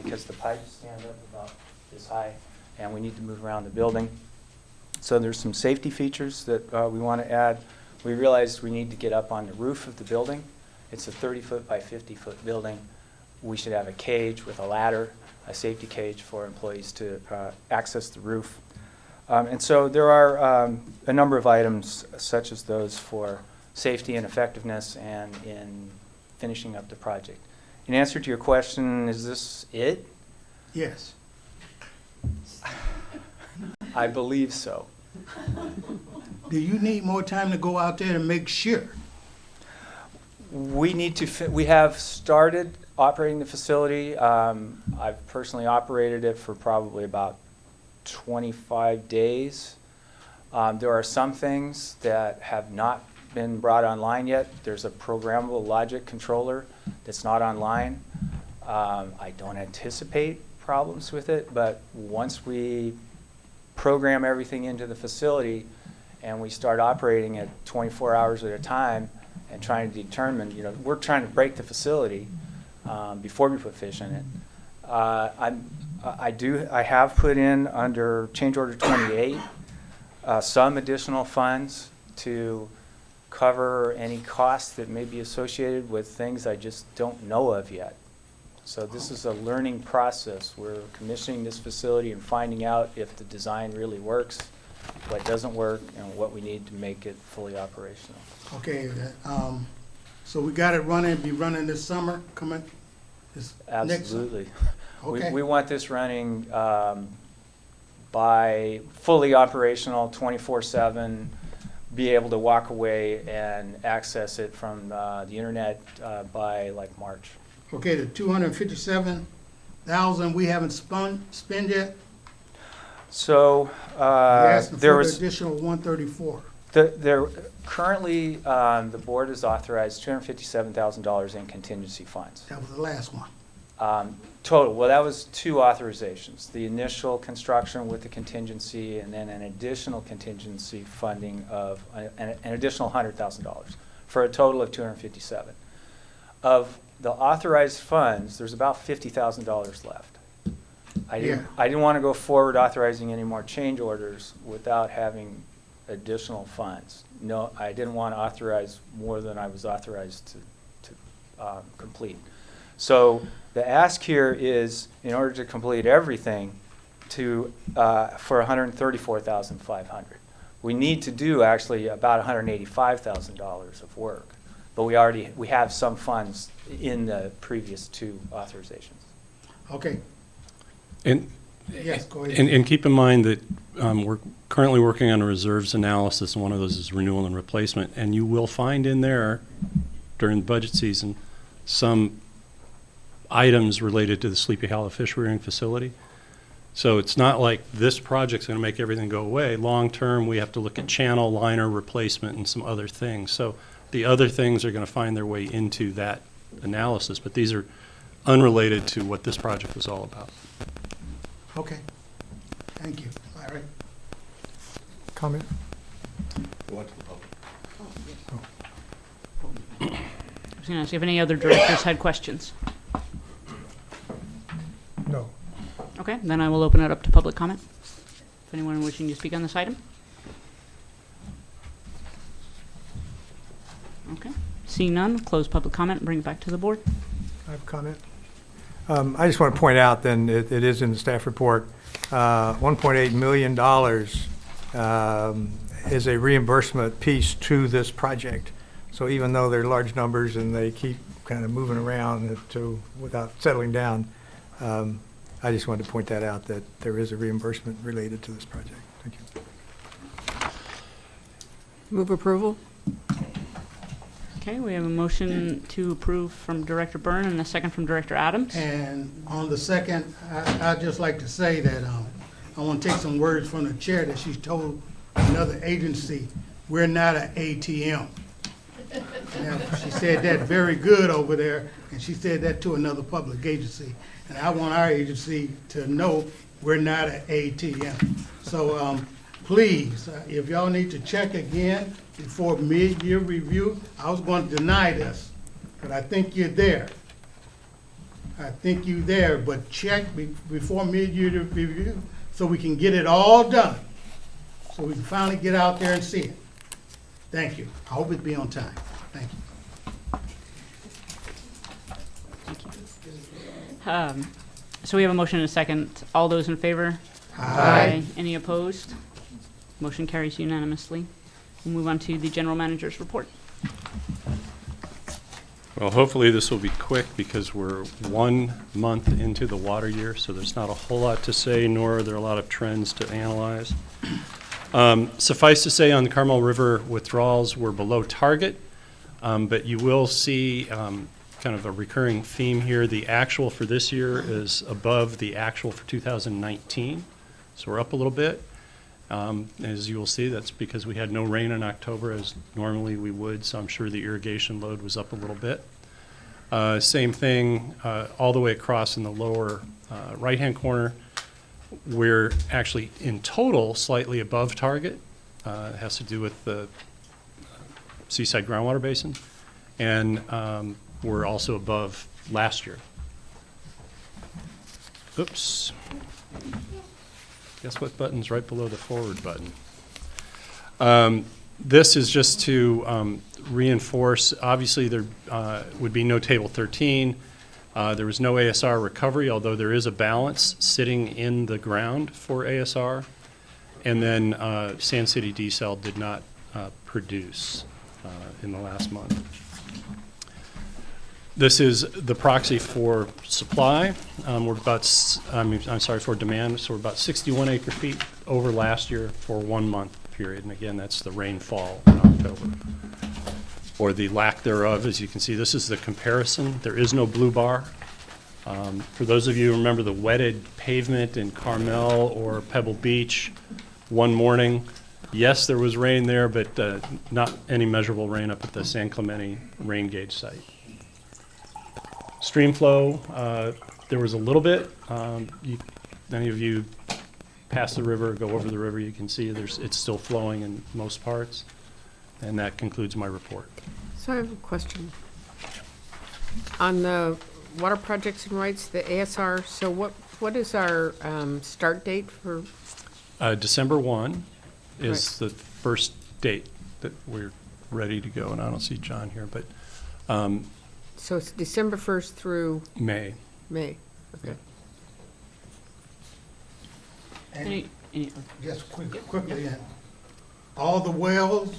because the pipes stand up about this high, and we need to move around the building. So there's some safety features that we want to add. We realized we need to get up on the roof of the building. It's a 30-foot by 50-foot building. We should have a cage with a ladder, a safety cage for employees to access the roof. And so there are a number of items such as those for safety and effectiveness and in finishing up the project. In answer to your question, is this it? Yes. I believe so. Do you need more time to go out there and make sure? We need to. We have started operating the facility. I've personally operated it for probably about 25 days. There are some things that have not been brought online yet. There's a programmable logic controller that's not online. I don't anticipate problems with it, but once we program everything into the facility and we start operating it 24 hours at a time and trying to determine, we're trying to break the facility before we put fish in it. I have put in under change order 28 some additional funds to cover any costs that may be associated with things I just don't know of yet. So this is a learning process. We're commissioning this facility and finding out if the design really works, what doesn't work, and what we need to make it fully operational. Okay, so we got it running, be running this summer, coming this Absolutely. Next okay. We want this running by fully operational, 24/7, be able to walk away and access it from the internet by like March. Okay, the $257,000 we haven't spent yet. So there was additional 134. Currently the board has authorized $257,000 in contingency funds. That was the last one. Total, well, that was 2 authorizations. The initial construction with the contingency and then an additional contingency funding of an additional $100,000 for a total of $257,000. Of the authorized funds, there's about $50,000 left. I didn't want to go forward authorizing any more change orders without having additional funds. No, I didn't want to authorize more than I was authorized to complete. So the ask here is, in order to complete everything, for $134,500. We need to do actually about $185,000 of work, but we have some funds in the previous 2 authorizations. Okay. And, yes, go ahead. and keep in mind that we're currently working on a reserves analysis, and one of those is renewal and replacement. And you will find in there, during the budget season, some items related to the Sleepy Hollow fish rearing facility. So it's not like this project's going to make everything go away. Long term, we have to look at channel, liner replacement, and some other things. So the other things are going to find their way into that analysis, but these are unrelated to what this project was all about. Okay. Thank you. Larry? Comment? I was going to ask if any other directors had questions. No. Okay, then I will open it up to public comment. If anyone wishing to speak on this item. Okay, seeing none, close public comment and bring it back to the board. I have a comment. I just want to point out, then, it is in the staff report, $1.8 million is a reimbursement piece to this project. So even though they're large numbers and they keep kind of moving around without settling down, I just wanted to point that out, that there is a reimbursement related to this project. Thank you. Move approval. Okay, we have a motion to approve from Director Byrne and a second from Director Adams. And on the second, I'd just like to say that I want to take some words from the chair that she's told another agency, we're not an ATM. Now, she said that very good over there, and she said that to another public agency. And I want our agency to know we're not an ATM. So please, if y'all need to check again before mid-year review, I was going to deny this, but I think you're there. I think you're there, but check before mid-year review so we can get it all done, so we can finally get out there and see it. Thank you. I hope it be on time. Thank you. So we have a motion and a second. All those in favor? Aye. Any opposed? Motion carries unanimously. We'll move on to the general manager's report. Well, hopefully this will be quick because we're 1 month into the water year, so there's not a whole lot to say, nor are there a lot of trends to analyze. Suffice to say, on the Carmel River withdrawals, we're below target, but you will see kind of a recurring theme here. The actual for this year is above the actual for 2019, so we're up a little bit. As you will see, that's because we had no rain in October as normally we would, so I'm sure the irrigation load was up a little bit. Same thing all the way across in the lower right-hand corner. We're actually in total slightly above target. It has to do with the Seaside Groundwater Basin, and we're also above last year. Oops. Guess what button's right below the forward button? This is just to reinforce, obviously there would be no Table 13. There was no ASR recovery, although there is a balance sitting in the ground for ASR. And then Sand City Desal did not produce in the last month. This is the proxy for supply. We're about, for demand. So we're about 61 acre feet over last year for 1 month period. And again, that's the rainfall in October, or the lack thereof. As you can see, this is the comparison. There is no blue bar. For those of you who remember the wetted pavement in Carmel or Pebble Beach one morning, yes, there was rain there, but not any measurable rain up at the San Clemente rain gauge site. Stream flow, there was a little bit. Any of you pass the river, go over the river, you can see it's still flowing in most parts. And that concludes my report. So I have a question. On the water projects and rights, the ASR, so what is our start date for? December 1 is Right. the first date that we're ready to go, and I don't see John here, but So it's December 1st through May. May, okay. And just quickly, all the wells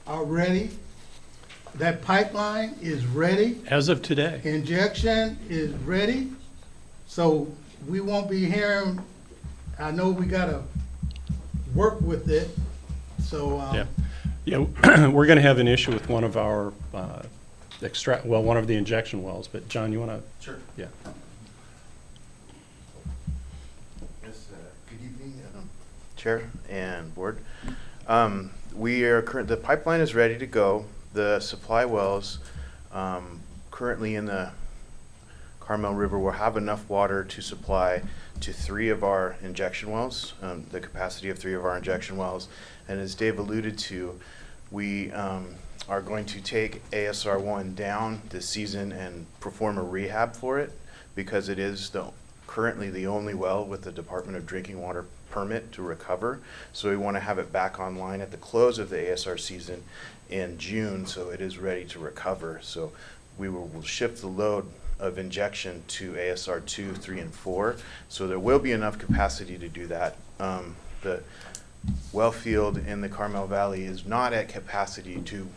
are ready. That pipeline is ready. As of today. Injection is ready. So we won't be hearing, I know we gotta work with it, so. Yeah, we're going to have an issue with one of our one of the injection wells, but John, you want to? Sure. Yeah. Yes, good evening, Chair and Board. The pipeline is ready to go. The supply wells currently in the Carmel River will have enough water to supply to 3 of our injection wells, the capacity of 3 of our injection wells. And as Dave alluded to, we are going to take ASR1 down this season and perform a rehab for it, because it is currently the only well with the Department of Drinking Water permit to recover. So we want to have it back online at the close of the ASR season in June, so it is ready to recover. So we'll shift the load of injection to ASR 2, 3, and 4. So there will be enough capacity to do that. The well field in the Carmel Valley is not at capacity to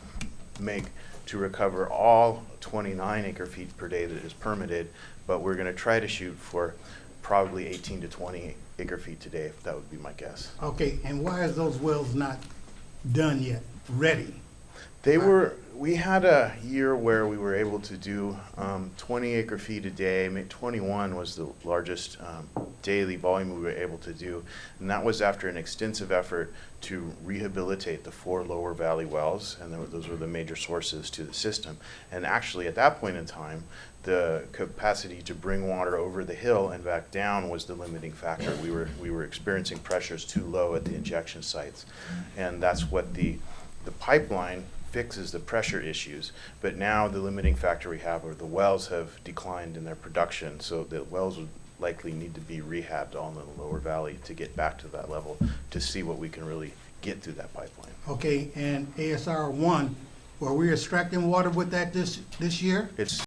recover all 29 acre feet per day that is permitted, but we're going to try to shoot for probably 18 to 20 acre feet today, if that would be my guess. Okay, and why is those wells not done yet, ready? We had a year where we were able to do 20 acre feet a day. 21 was the largest daily volume we were able to do. And that was after an extensive effort to rehabilitate the 4 lower valley wells. And those were the major sources to the system. And actually at that point in time, the capacity to bring water over the hill and back down was the limiting factor. We were experiencing pressures too low at the injection sites. And that's what the pipeline fixes, the pressure issues. But now the limiting factor we have are the wells have declined in their production, so the wells would likely need to be rehabbed all in the lower valley to get back to that level to see what we can really get through that pipeline. Okay, and ASR 1, were we extracting water with that this year? That's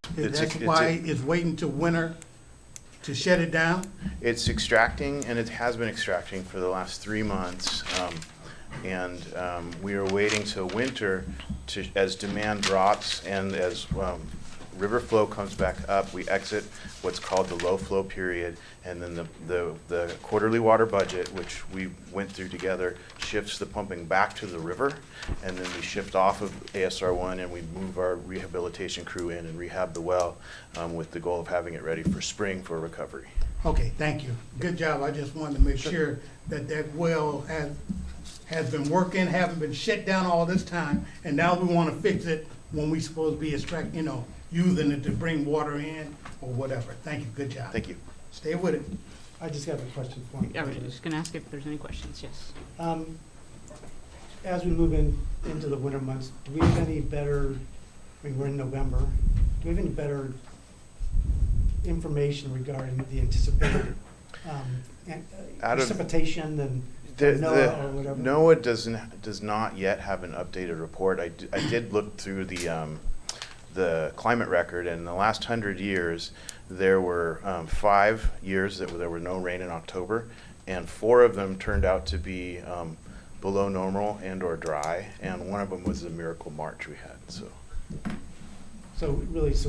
why it's waiting till winter to shut it down? It's extracting, and it has been extracting for the last 3 months. And we are waiting till winter as demand drops and as river flow comes back up, we exit what's called the low flow period, and then the quarterly water budget, which we went through together, shifts the pumping back to the river, and then we shift off of ASR1 and we move our rehabilitation crew in and rehab the well with the goal of having it ready for spring for recovery. Okay, thank you. Good job. I just wanted to make sure that well has been working, haven't been shut down all this time, and now we want to fix it when we supposed to be using it to bring water in or whatever. Thank you, good job. Thank you. Stay with it. I just have a question for you. Yeah, I was just going to ask if there's any questions, yes. As we move into the winter months, do we have any better, we're in November, do we have any better information regarding the anticipated precipitation and NOAA or whatever? NOAA does not yet have an updated report. I did look through the climate record, and in the last 100 years, there were 5 years that there were no rain in October, and 4 of them turned out to be below normal and or dry, and one of them was the miracle March we had. So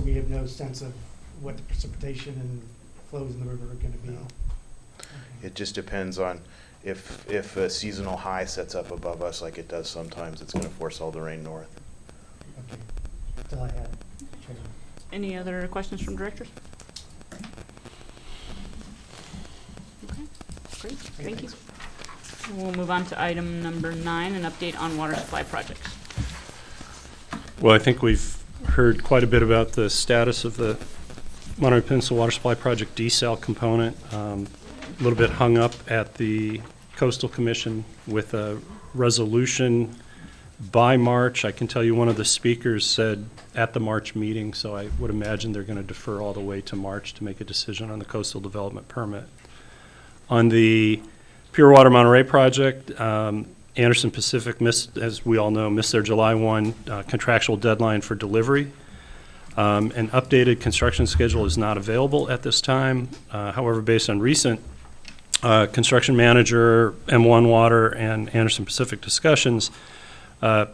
we have no sense of what the precipitation and flows in the river are going to be? No. It just depends on if a seasonal high sets up above us like it does sometimes, it's going to force all the rain north. Okay, that's all I had. Any other questions from directors? Okay, great, thank you. We'll move on to item number 9, an update on water supply projects. Well, I think we've heard quite a bit about the status of the Monterey Peninsula Water Supply Project desal component. A little bit hung up at the Coastal Commission with a resolution by March. I can tell you one of the speakers said at the March meeting, so I would imagine they're going to defer all the way to March to make a decision on the coastal development permit. On the Pure Water Monterey project, Anderson Pacific missed, as we all know, missed their July 1 contractual deadline for delivery. An updated construction schedule is not available at this time. However, based on recent construction manager, M1 Water, and Anderson Pacific discussions, we're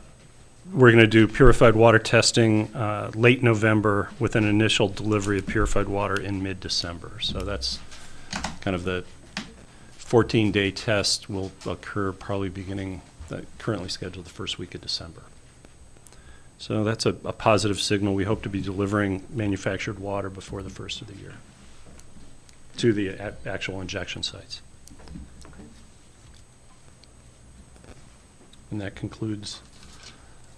going to do purified water testing late November with an initial delivery of purified water in mid-December. So that's kind of the 14-day test will occur probably beginning, currently scheduled the first week of December. So that's a positive signal. We hope to be delivering manufactured water before the first of the year to the actual injection sites. And that concludes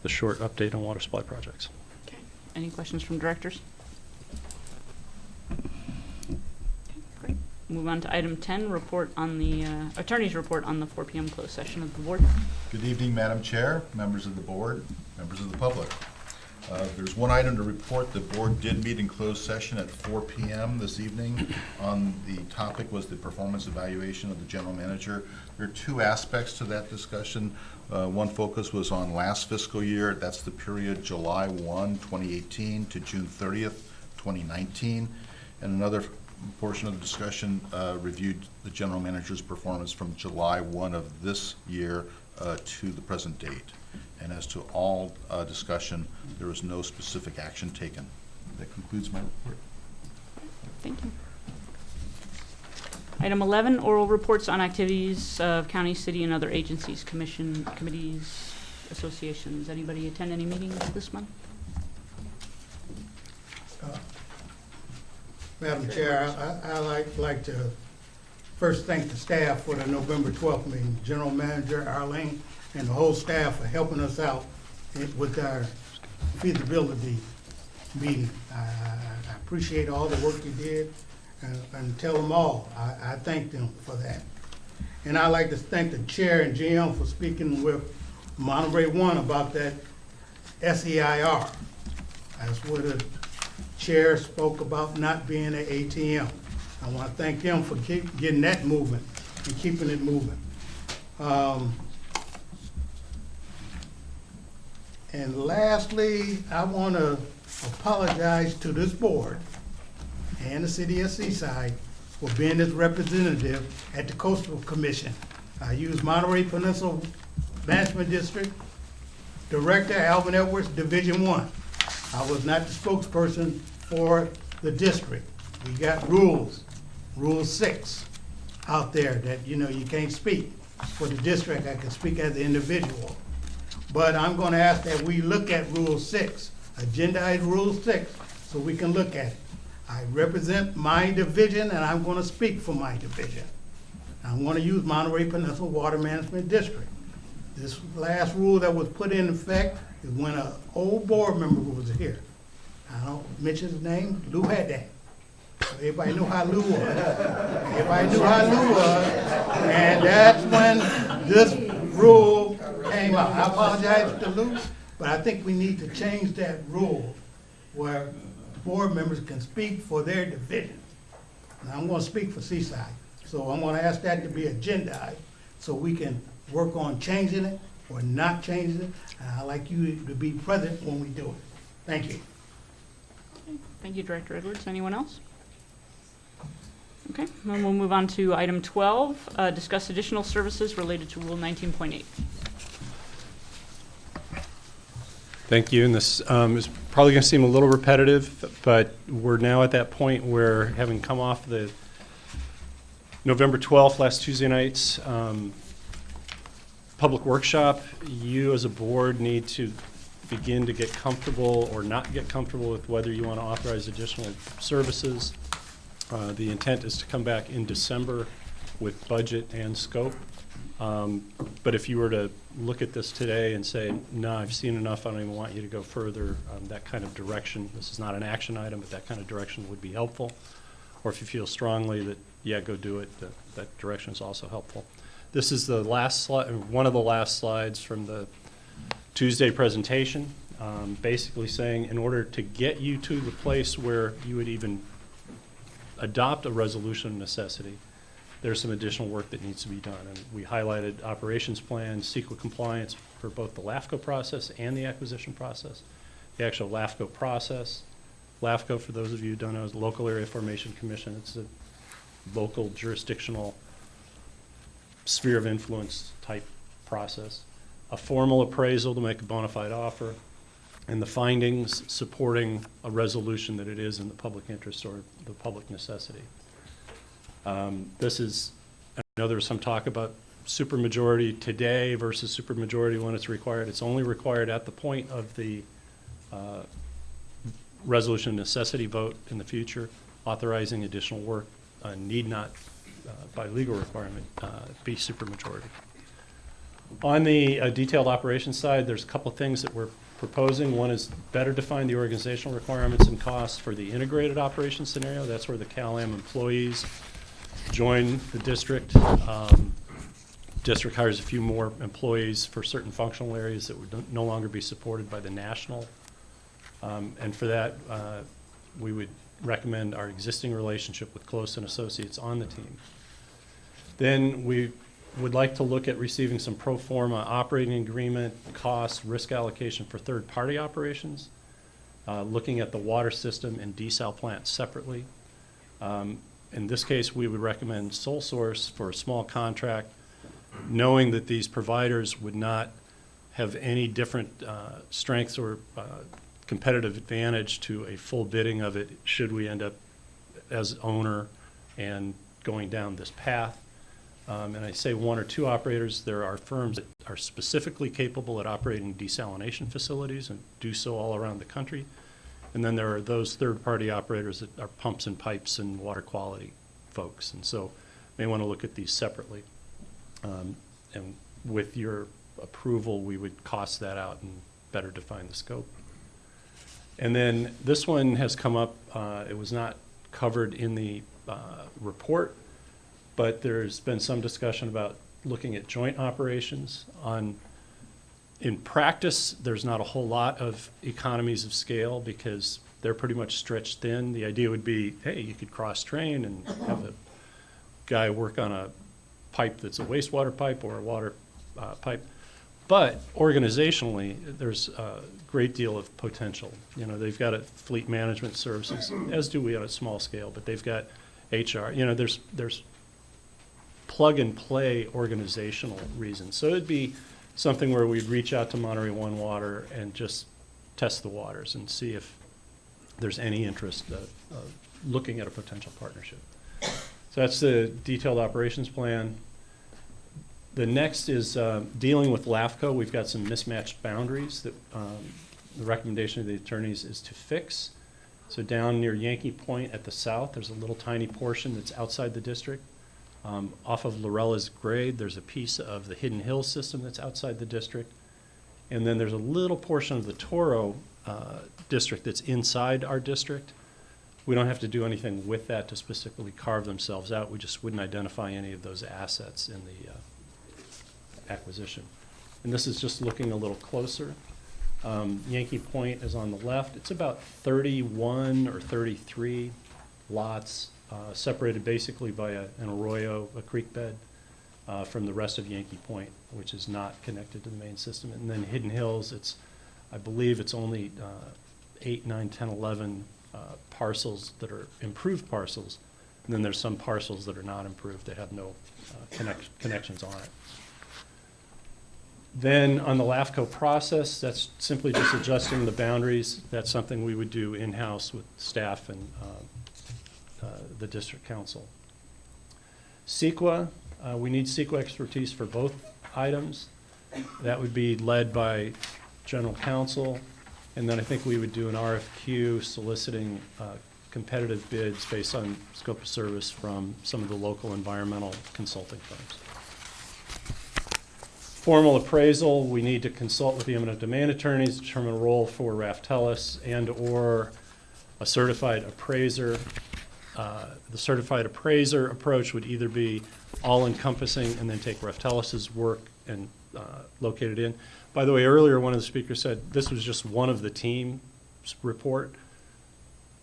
the short update on water supply projects. Okay. Any questions from directors? Okay, great. Move on to item 10, report on the attorney's report on the 4 p.m. closed session of the board. Good evening, Madam Chair, members of the board, members of the public. There's one item to report. The board did meet in closed session at 4 p.m. this evening. On the topic was the performance evaluation of the general manager. There are two aspects to that discussion. One focus was on last fiscal year. That's the period July 1, 2018 to June 30th, 2019. And another portion of the discussion reviewed the general manager's performance from July 1 of this year to the present date. And as to all discussion, there was no specific action taken. That concludes my report. Thank you. Item 11, oral reports on activities of county, city, and other agencies, committees, associations. Anybody attend any meetings this month? Madam Chair, I like to first thank the staff for the November 12th meeting. General Manager Arlene and the whole staff for helping us out with our feasibility meeting. I appreciate all the work you did, and tell them all I thank them for that. And I'd like to thank the chair and GM for speaking with Monterey One about that SEIR. That's where the chair spoke about not being an ATM. I want to thank them for getting that moving and keeping it moving. And lastly, I want to apologize to this board and the city of Seaside for being its representative at the Coastal Commission. I use Monterey Peninsula Management District, Director Alvin Edwards, Division 1. I was not the spokesperson for the district. We got rules, Rule 6 out there that, you know, you can't speak. For the district, I can speak as an individual. But I'm going to ask that we look at Rule 6, agendized Rule 6, so we can look at it. I represent my division, and I'm going to speak for my division. I'm going to use Monterey Peninsula Water Management District. This last rule that was put in effect is when an old board member was here. I don't mention his name, Lou had that. Everybody knew how Lou was. Everybody knew how Lou was, and that's when this rule came out. I apologize to Lou, but I think we need to change that rule where board members can speak for their division. And I'm going to speak for Seaside, so I'm going to ask that to be agendized so we can work on changing it or not changing it. And I'd like you to be present when we do it. Thank you. Thank you, Director Edwards. Anyone else? Okay, then we'll move on to item 12, discuss additional services related to Rule 19.8. Thank you. And this is probably going to seem a little repetitive, but we're now at that point where, having come off the November 12th, last Tuesday night's public workshop, you as a board need to begin to get comfortable or not get comfortable with whether you want to authorize additional services. The intent is to come back in December with budget and scope. But if you were to look at this today and say, no, I've seen enough, I don't even want you to go further, that kind of direction, this is not an action item, but that kind of direction would be helpful. Or if you feel strongly that, yeah, go do it, that direction is also helpful. This is the last slide, one of the last slides from the Tuesday presentation, basically saying in order to get you to the place where you would even adopt a resolution of necessity, there's some additional work that needs to be done. And we highlighted operations plans, CEQA compliance for both the LAFCO process and the acquisition process. The actual LAFCO process, LAFCO, for those of you who don't know, is the Local Area Formation Commission. It's a local jurisdictional sphere of influence type process. A formal appraisal to make a bona fide offer, and the findings supporting a resolution that it is in the public interest or the public necessity. This is, I know there's some talk about supermajority today versus supermajority when it's required. It's only required at the point of the resolution of necessity vote in the future. Authorizing additional work need not, by legal requirement, be supermajority. On the detailed operations side, there's a couple of things that we're proposing. One is better define the organizational requirements and costs for the integrated operations scenario. That's where the CalAm employees join the district. District hires a few more employees for certain functional areas that would no longer be supported by the national. And for that, we would recommend our existing relationship with Close and Associates on the team. Then we would like to look at receiving some pro forma operating agreement, costs, risk allocation for third-party operations, looking at the water system and desal plant separately. In this case, we would recommend sole source for a small contract, knowing that these providers would not have any different strengths or competitive advantage to a full bidding of it should we end up as owner and going down this path. And I say one or two operators. There are firms that are specifically capable at operating desalination facilities and do so all around the country. And then there are those third-party operators that are pumps and pipes and water quality folks. And so may want to look at these separately. And with your approval, we would cost that out and better define the scope. And then this one has come up. It was not covered in the report, but there's been some discussion about looking at joint operations. In practice, there's not a whole lot of economies of scale because they're pretty much stretched thin. The idea would be, hey, you could cross-train and have a guy work on a pipe that's a wastewater pipe or a water pipe. But organizationally, there's a great deal of potential. You know, they've got a fleet management services, as do we on a small scale, but they've got HR. You know, there's plug-and-play organizational reasons. So it'd be something where we'd reach out to Monterey One Water and just test the waters and see if there's any interest looking at a potential partnership. So that's the detailed operations plan. The next is dealing with LAFCO. We've got some mismatched boundaries that the recommendation of the attorneys is to fix. So down near Yankee Point at the south, there's a little tiny portion that's outside the district. Off of Lorella's grade, there's a piece of the Hidden Hills system that's outside the district. And then there's a little portion of the Toro district that's inside our district. We don't have to do anything with that to specifically carve themselves out. We just wouldn't identify any of those assets in the acquisition. And this is just looking a little closer. Yankee Point is on the left. It's about 31 or 33 lots, separated basically by an arroyo, a creek bed, from the rest of Yankee Point, which is not connected to the main system. And then Hidden Hills, I believe it's only 8, 9, 10, 11 parcels that are improved parcels. And then there's some parcels that are not improved that have no connections on it. Then on the LAFCO process, that's simply just adjusting the boundaries. That's something we would do in-house with staff and the district council. CEQA, we need CEQA expertise for both items. That would be led by general counsel. And then I think we would do an RFQ soliciting competitive bids based on scope of service from some of the local environmental consulting firms. Formal appraisal, we need to consult with the eminent domain attorneys, determine a role for Raftellus and/or a certified appraiser. The certified appraiser approach would either be all-encompassing and then take Raftellus's work and locate it in. By the way, earlier one of the speakers said this was just one of the team's report.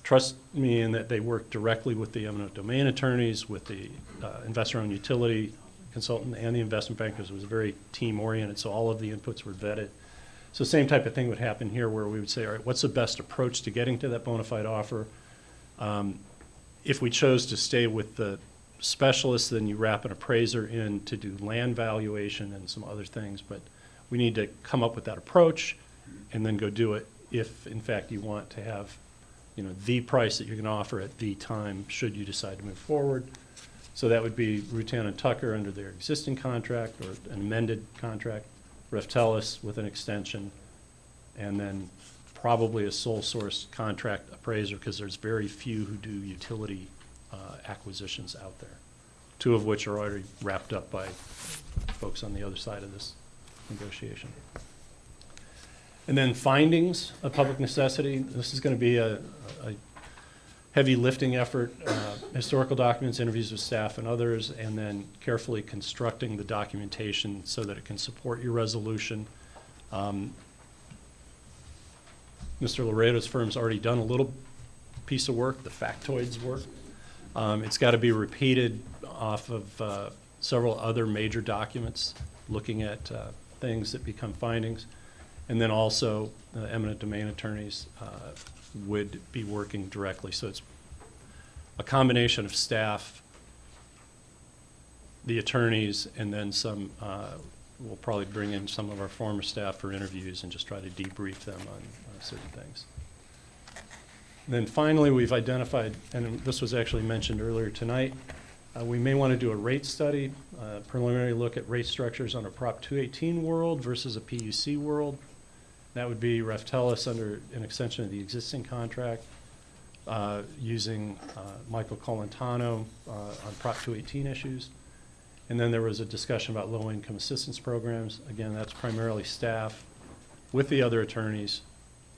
Trust me in that they work directly with the eminent domain attorneys, with the investor-owned utility consultant and the investment bankers. It was very team-oriented, so all of the inputs were vetted. So same type of thing would happen here where we would say, all right, what's the best approach to getting to that bona fide offer? If we chose to stay with the specialists, then you wrap an appraiser in to do land valuation and some other things, but we need to come up with that approach and then go do it if, in fact, you want to have, you know, the price that you're going to offer at the time should you decide to move forward. So that would be Rutan and Tucker under their existing contract or an amended contract, Raftellus with an extension, and then probably a sole source contract appraiser because there's very few who do utility acquisitions out there, two of which are already wrapped up by folks on the other side of this negotiation. And then findings of public necessity. This is going to be a heavy lifting effort, historical documents, interviews with staff and others, and then carefully constructing the documentation so that it can support your resolution. Mr. Laredo's firm's already done a little piece of work, the factoids work. It's got to be repeated off of several other major documents, looking at things that become findings. And then also eminent domain attorneys would be working directly. So it's a combination of staff, the attorneys, and then some, we'll probably bring in some of our former staff for interviews and just try to debrief them on certain things. And then finally, we've identified, and this was actually mentioned earlier tonight, we may want to do a rate study, preliminary look at rate structures on a Prop 218 world versus a PUC world. That would be Raftellus under an extension of the existing contract, using Michael Colantano on Prop 218 issues. And then there was a discussion about low-income assistance programs. Again, that's primarily staff with the other attorneys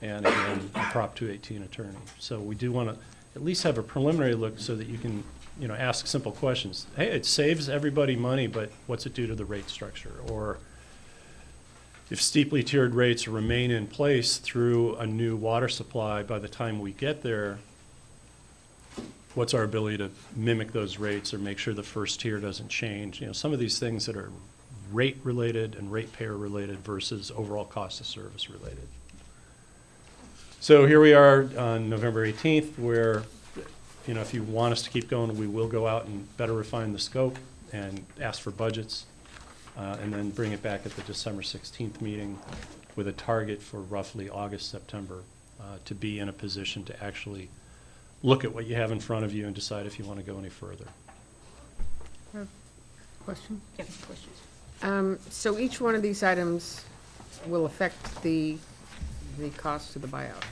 and again, a Prop 218 attorney. So we do want to at least have a preliminary look so that you can, you know, ask simple questions. Hey, it saves everybody money, but what's it do to the rate structure? Or if steeply tiered rates remain in place through a new water supply by the time we get there, what's our ability to mimic those rates or make sure the first tier doesn't change? You know, some of these things that are rate related and ratepayer related versus overall cost of service related. So here we are on November 18th, where, you know, if you want us to keep going, we will go out and better refine the scope and ask for budgets, and then bring it back at the December 16th meeting with a target for roughly August, September, to be in a position to actually look at what you have in front of you and decide if you want to go any further. Question? Yeah, questions. So each one of these items will affect the cost of the buyout.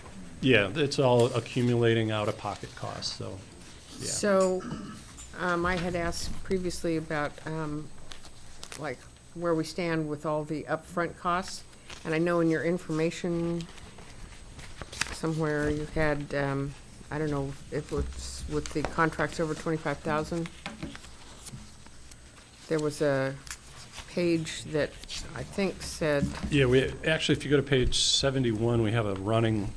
Yeah, it's all accumulating out-of-pocket costs, so, yeah. So I had asked previously about like where we stand with all the upfront costs, and I know in your information somewhere you had I don't know if it's with the contracts over 25,000. There was a page that I think said. Yeah, we actually, if you go to page 71, we have a running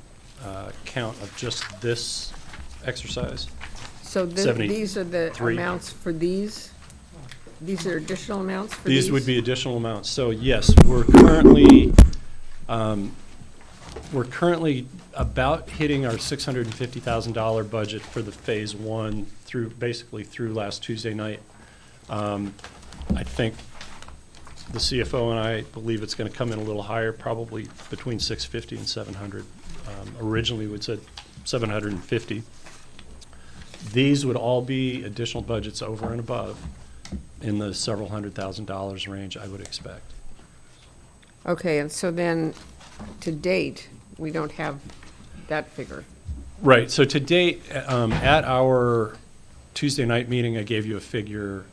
count of just this exercise. So these are the amounts for these? These are additional amounts for these? These would be additional amounts. So yes, we're currently about hitting our $650,000 budget for the phase one basically through last Tuesday night. I think the CFO and I believe it's going to come in a little higher, probably between 650 and 700. Originally we said 750. These would all be additional budgets over and above in the several $100,000 range, I would expect. Okay, and so then to date, we don't have that figure. Right, so to date, at our Tuesday night meeting, I gave you a figure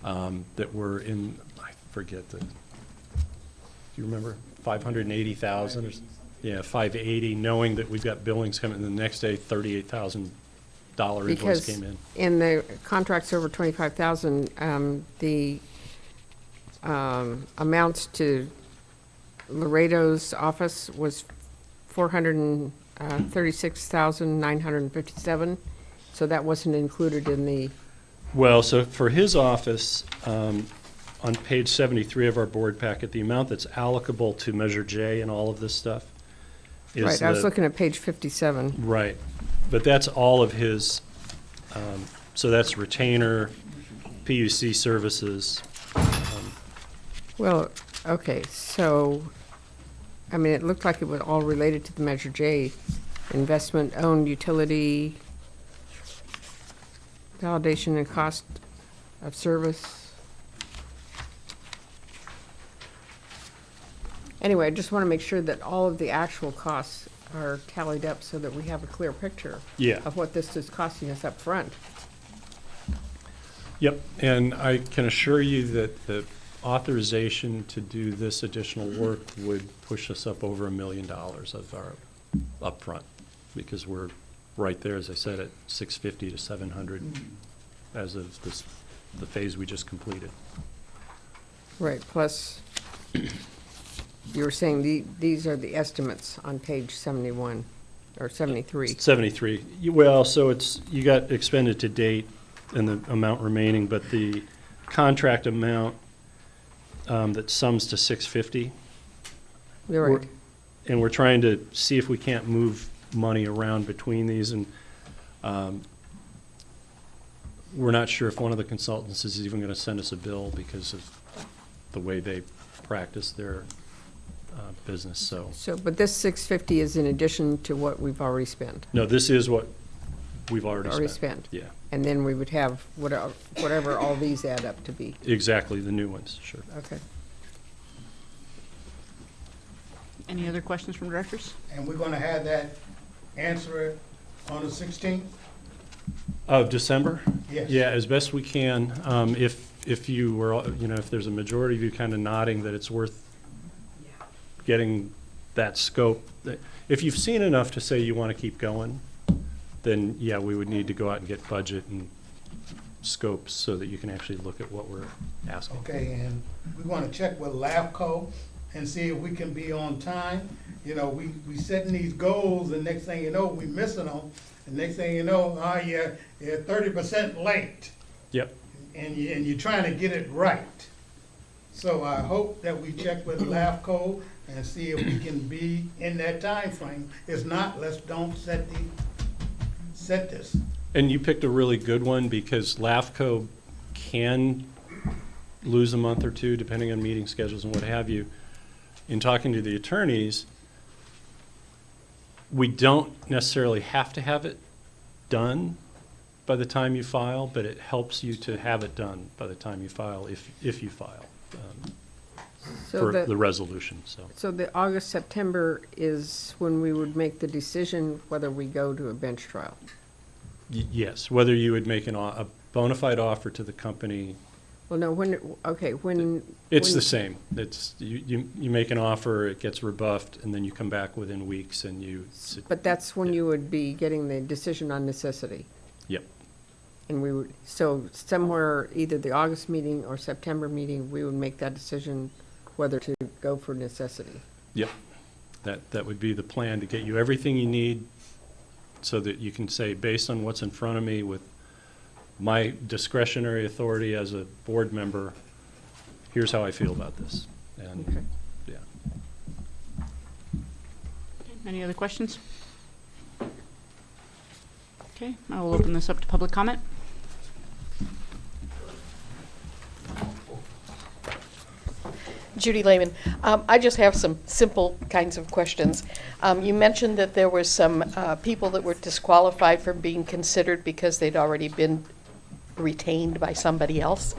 that we're in, I forget do you remember? 580,000 or, yeah, 580, knowing that we've got billings coming, and the next day, $38,000 invoice came in. In the contracts over 25,000, the amounts to Laredo's office was 436,957, so that wasn't included in the. Well, so for his office, on page 73 of our board packet, the amount that's allocable to Measure J and all of this stuff is Right, I was looking at page 57. Right, but that's all of his, so that's retainer, PUC services. Well, okay, so, I mean, it looked like it was all related to the Measure J, investment, owned utility, validation and cost of service. Anyway, I just want to make sure that all of the actual costs are tallied up so that we have a clear picture Yeah. of what this is costing us up front. Yep, and I can assure you that the authorization to do this additional work would push us up over $1 million of our upfront, because we're right there, as I said, at 650 to 700 as of this, the phase we just completed. Right, plus, you were saying these are the estimates on page 71, or 73. 73. Well, so it's, you got expended to date and the amount remaining, but the contract amount that sums to 650. You're right. And we're trying to see if we can't move money around between these, and we're not sure if one of the consultants is even going to send us a bill because of the way they practice their business, so. So, but this 650 is in addition to what we've already spent? No, this is what we've already spent. Already spent? Yeah. And then we would have whatever all these add up to be? Exactly, the new ones, sure. Okay. Any other questions from directors? And we're gonna have that answer on the 16th? Of December? Yes. Yeah, as best we can. If you were, you know, if there's a majority of you kind of nodding that it's worth getting that scope. If you've seen enough to say you want to keep going, then yeah, we would need to go out and get budget and scopes so that you can actually look at what we're asking. Okay, and we wanna check with LAFCO and see if we can be on time. You know, we setting these goals, and next thing you know, we missing them. And next thing you know, you're 30% late. Yep. And you're trying to get it right. So I hope that we check with LAFCO and see if we can be in that time frame. If not, don't set this. And you picked a really good one, because LAFCO can lose a month or two depending on meeting schedules and what have you. In talking to the attorneys, we don't necessarily have to have it done by the time you file, but it helps you to have it done by the time you file, if you file, So for the resolution, so. So the August, September is when we would make the decision whether we go to a bench trial? Yes, whether you would make a bona fide offer to the company. Well, no, when. It's the same. It's, you make an offer, it gets rebuffed, and then you come back within weeks and you. But that's when you would be getting the decision on necessity. Yep. And we would, so somewhere, either the August meeting or September meeting, we would make that decision whether to go for necessity. Yep. That would be the plan, to get you everything you need so that you can say, based on what's in front of me with my discretionary authority as a board member, here's how I feel about this. And, Okay. yeah. Any other questions? Okay, I will open this up to public comment. Judy Lehman. I just have some simple kinds of questions. You mentioned that there were some people that were disqualified from being considered because they'd already been retained by somebody else.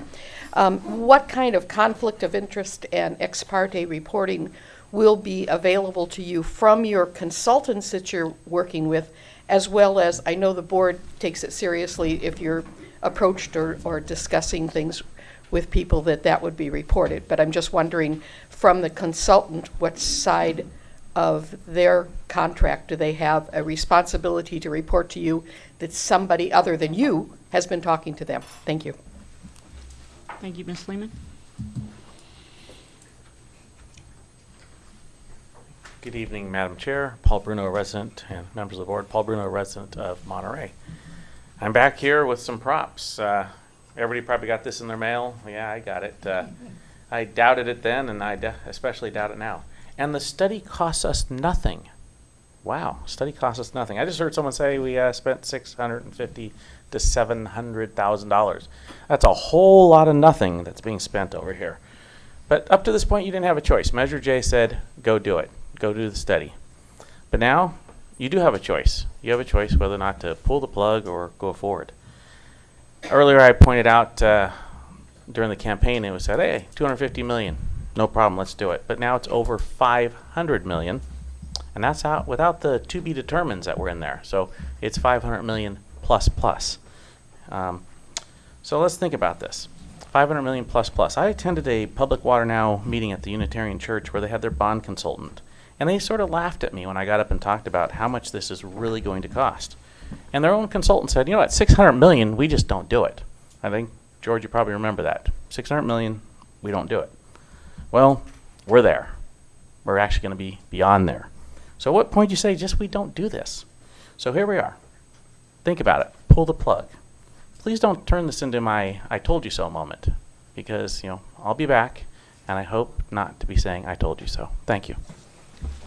What kind of conflict of interest and ex parte reporting will be available to you from your consultants that you're working with, as well as, I know the board takes it seriously if you're approached or discussing things with people, that would be reported. But I'm just wondering, from the consultant, what side of their contract do they have a responsibility to report to you that somebody other than you has been talking to them? Thank you. Thank you, Ms. Lehman. Good evening, Madam Chair. Paul Bruno, resident, and members of the board. Paul Bruno, resident of Monterey. I'm back here with some props. Everybody probably got this in their mail. Yeah, I got it. I doubted it then, and I especially doubt it now. And the study costs us nothing. Wow, study costs us nothing. I just heard someone say we spent $650,000 to $700,000. That's a whole lot of nothing that's being spent over here. But up to this point, you didn't have a choice. Measure J said, go do it. Go do the study. But now, you do have a choice. You have a choice whether or not to pull the plug or go forward. Earlier, I pointed out during the campaign, it was said, hey, $250 million. No problem, let's do it. But now it's over $500 million. And that's out without the to be determines that were in there. So it's $500 million plus plus. So let's think about this. $500 million plus plus. I attended a Public Water Now meeting at the Unitarian Church where they had their bond consultant. And they sort of laughed at me when I got up and talked about how much this is really going to cost. And their own consultant said, you know, at $600 million, we just don't do it. I think, George, you probably remember that. $600 million, we don't do it. Well, we're there. We're actually going to be beyond there. So at what point do you say, just we don't do this? So here we are. Think about it. Pull the plug. Please don't turn this into my I told you so moment, because, you know, I'll be back, and I hope not to be saying I told you so. Thank you.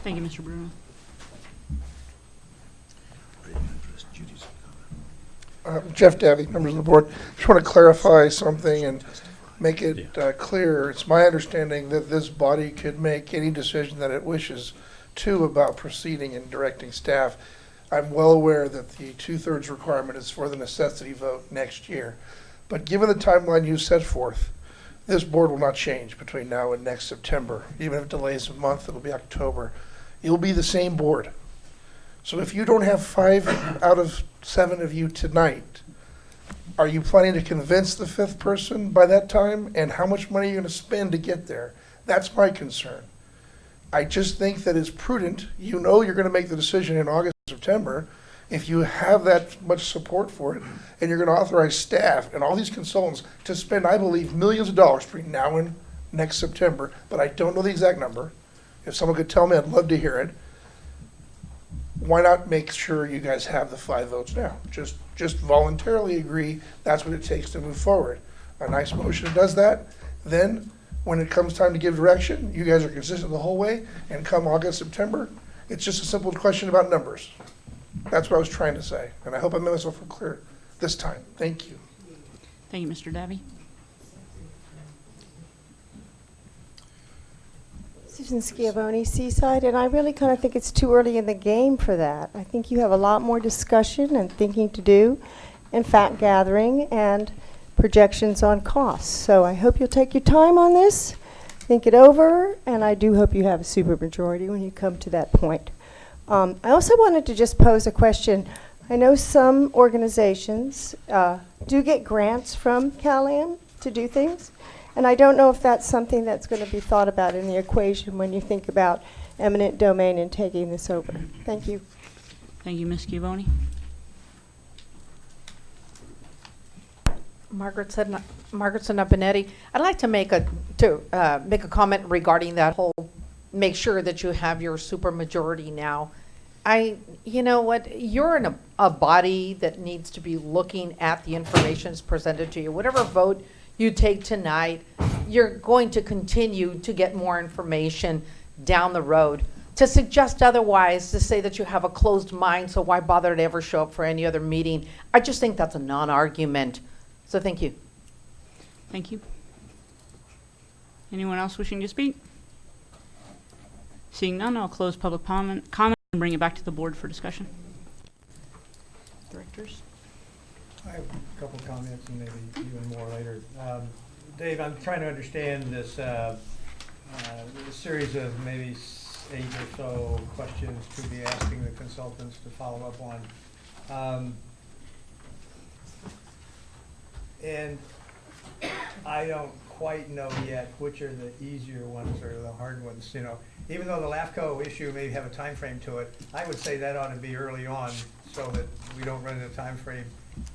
Thank you, Mr. Bruno. Jeff Davy, members of the board. Just want to clarify something and make it clear. It's my understanding that this body could make any decision that it wishes to about proceeding and directing staff. I'm well aware that the 2/3 requirement is for the necessity vote next year. But given the timeline you set forth, this board will not change between now and next September. Even if it delays a month, it'll be October. You'll be the same board. So if you don't have 5 out of 7 of you tonight, are you planning to convince the 5th person by that time? And how much money are you going to spend to get there? That's my concern. I just think that it's prudent. You know you're going to make the decision in August, September. If you have that much support for it, and you're going to authorize staff and all these consultants to spend, I believe, millions of dollars between now and next September, but I don't know the exact number. If someone could tell me, I'd love to hear it. Why not make sure you guys have the 5 votes now? Just voluntarily agree that's what it takes to move forward. A nice motion does that. Then, when it comes time to give direction, you guys are consistent the whole way, and come August, September, it's just a simple question about numbers. That's what I was trying to say, and I hope I made myself clear this time. Thank you. Thank you, Mr. Davy. Susan Schiavone, Seaside, and I really kind of think it's too early in the game for that. I think you have a lot more discussion and thinking to do, and fact gathering, and projections on costs. So I hope you'll take your time on this, think it over, and I do hope you have a supermajority when you come to that point. I also wanted to just pose a question. I know some organizations do get grants from CalAm to do things, and I don't know if that's something that's going to be thought about in the equation when you think about eminent domain and taking this over. Thank you. Thank you, Ms. Schiavone. Margaret Benetti. I'd like to make a comment regarding that whole make sure that you have your supermajority now. You know what, you're in a body that needs to be looking at the information that's presented to you. Whatever vote you take tonight, you're going to continue to get more information down the road. To suggest otherwise, to say that you have a closed mind, so why bother to ever show up for any other meeting? I just think that's a non-argument. So thank you. Thank you. Anyone else wishing to speak? Seeing none, I'll close public comment and bring it back to the board for discussion. Directors? I have a couple comments and maybe even more later. Dave, I'm trying to understand this series of maybe 8 or so questions to be asking the consultants to follow up on. And I don't quite know yet which are the easier ones or the hard ones, you know. Even though the LAFCO issue may have a time frame to it, I would say that ought to be early on so that we don't run into a time frame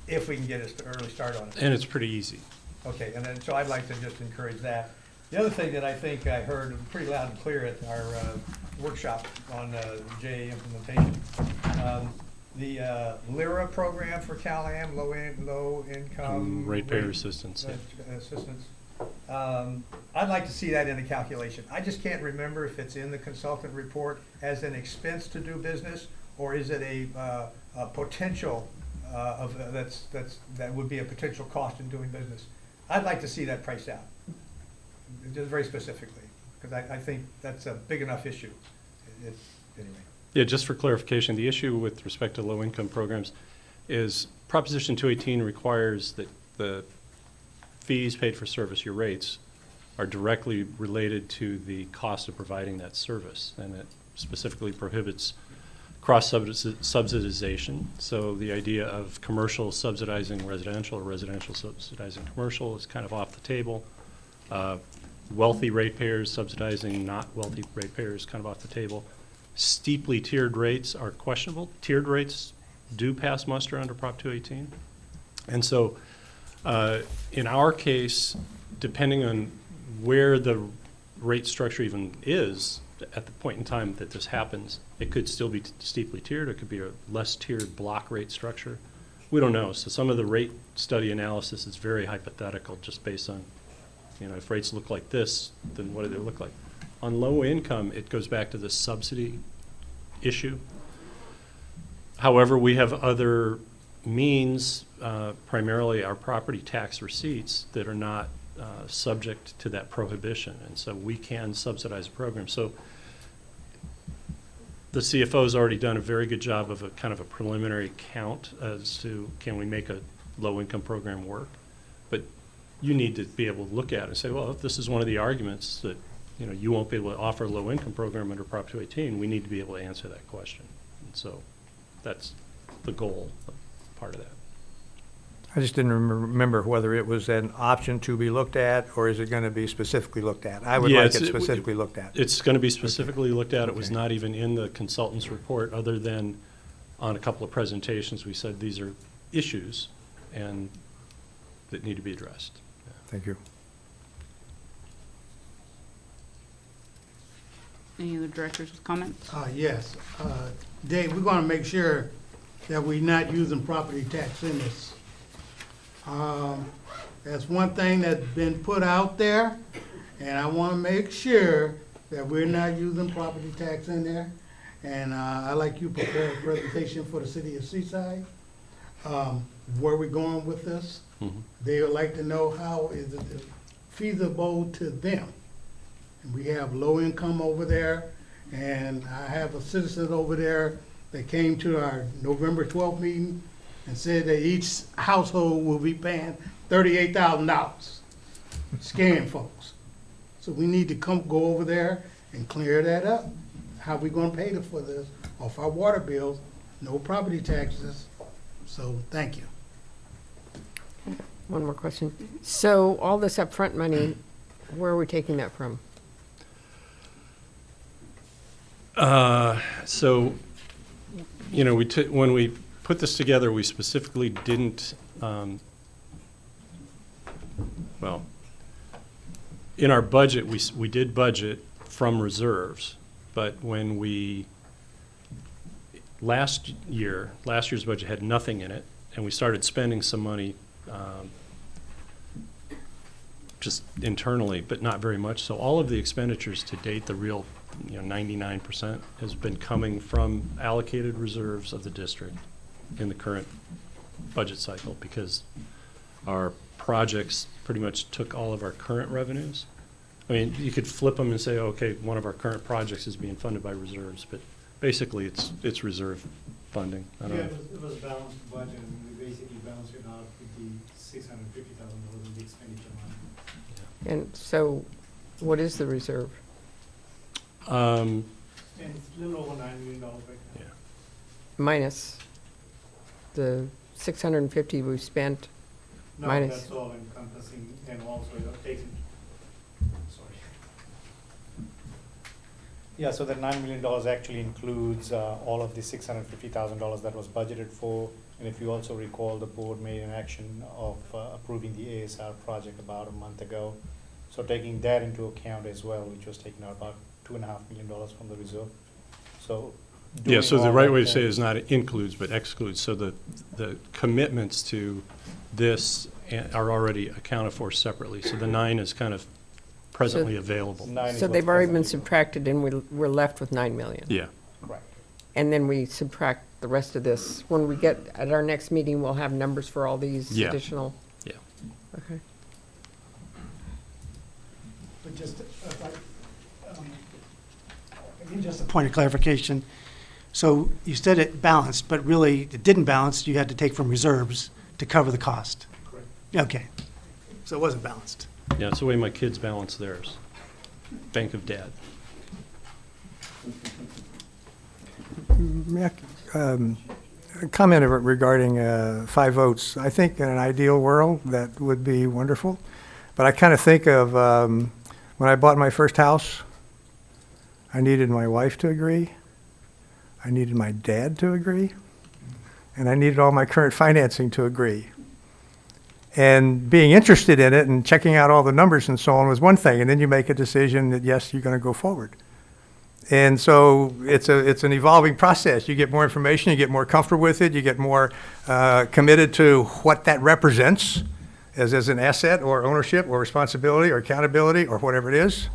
if we can get an early start on it. And it's pretty easy. Okay, and then, so I'd like to just encourage that. The other thing that I think I heard pretty loud and clear at our workshop on J implementation, the LIRA program for CalAM, low income Ratepayer assistance. assistance. I'd like to see that in the calculation. I just can't remember if it's in the consultant report as an expense to do business, or is it a potential that would be a potential cost in doing business. I'd like to see that priced out, just very specifically, because I think that's a big enough issue. Anyway. Yeah, just for clarification, the issue with respect to low-income programs is Proposition 218 requires that the fees paid for service, your rates, are directly related to the cost of providing that service, and it specifically prohibits cross-subsidization. So the idea of commercial subsidizing residential or residential subsidizing commercial is kind of off the table. Wealthy ratepayers subsidizing not wealthy ratepayers kind of off the table. Steeply tiered rates are questionable. Tiered rates do pass muster under Prop 218. And so in our case, depending on where the rate structure even is at the point in time that this happens, it could still be steeply tiered. It could be a less tiered block rate structure. We don't know. So some of the rate study analysis is very hypothetical, just based on, you know, if rates look like this, then what do they look like? On low income, it goes back to the subsidy issue. However, we have other means, primarily our property tax receipts, that are not subject to that prohibition, and so we can subsidize a program. So the CFO's already done a very good job of a kind of a preliminary count as to can we make a low-income program work. But you need to be able to look at it and say, well, if this is one of the arguments that, you know, you won't be able to offer a low-income program under Prop 218, we need to be able to answer that question. And so that's the goal, part of that. I just didn't remember whether it was an option to be looked at, or is it going to be specifically looked at? I would like it specifically looked at. It's going to be specifically looked at. It was not even in the consultant's report, other than on a couple of presentations we said these are issues and that need to be addressed. Thank you. Any other directors with comments? Yes. Dave, we're gonna make sure that we're not using property tax in this. That's one thing that's been put out there, and I wanna make sure that we're not using property tax in there. And I'd like you to prepare a presentation for the city of Seaside, where we're going with this. Mm-hmm. They would like to know how is it feasible to them. And we have low income over there, and I have a citizen over there that came to our November 12th meeting and said that each household will be paying $38,000, scaring folks. So we need to go over there and clear that up. How we gonna pay for this off our water bills, no property taxes. So, thank you. One more question. So all this upfront money, where are we taking that from? So, you know, when we put this together, we specifically didn't, well, in our budget, we did budget from reserves, but when we, last year's budget had nothing in it, and we started spending some money just internally, but not very much. So all of the expenditures to date, the real, 99% has been coming from allocated reserves of the district in the current budget cycle, because our projects pretty much took all of our current revenues. I mean, you could flip them and say, okay, one of our current projects is being funded by reserves, but basically it's reserve funding. I don't know. It was a balanced budget, and we basically balanced it out with the $650,000 in the expenditure line. And so what is the reserve? And it's a little over $9 million right now. Minus, the 650 we spent No, minus? that's all encompassing and also it takes, sorry. Yeah, so that $9 million actually includes all of the $650,000 that was budgeted for. And if you also recall, the board made an action of approving the ASR project about a month ago. So taking that into account as well, which was taking out about $2.5 million from the reserve. So Yeah, so the doing right all way that to say it then- is not includes, but excludes. So the commitments to this are already accounted for separately. So the 9 is kind of presently available. So they've already been subtracted and we're left with 9 million? Yeah. Correct. And then we subtract the rest of this. When we get, at our next meeting, we'll have numbers for all these Yeah. additional? Yeah. Okay. But just, again, just a point of clarification. So you said it balanced, but really it didn't balance. You had to take from reserves to cover the cost. Correct. Okay. So it wasn't balanced. Yeah, it's the way my kids balance theirs. Bank of Dad. May I, a comment regarding 5 votes. I think in an ideal world, that would be wonderful. But I kind of think of when I bought my first house, I needed my wife to agree, I needed my dad to agree, and I needed all my current financing to agree. And being interested in it and checking out all the numbers and so on was one thing, and then you make a decision that, yes, you're going to go forward. And so it's an evolving process. You get more information, you get more comfortable with it, you get more committed to what that represents as an asset or ownership or responsibility or accountability or whatever it is.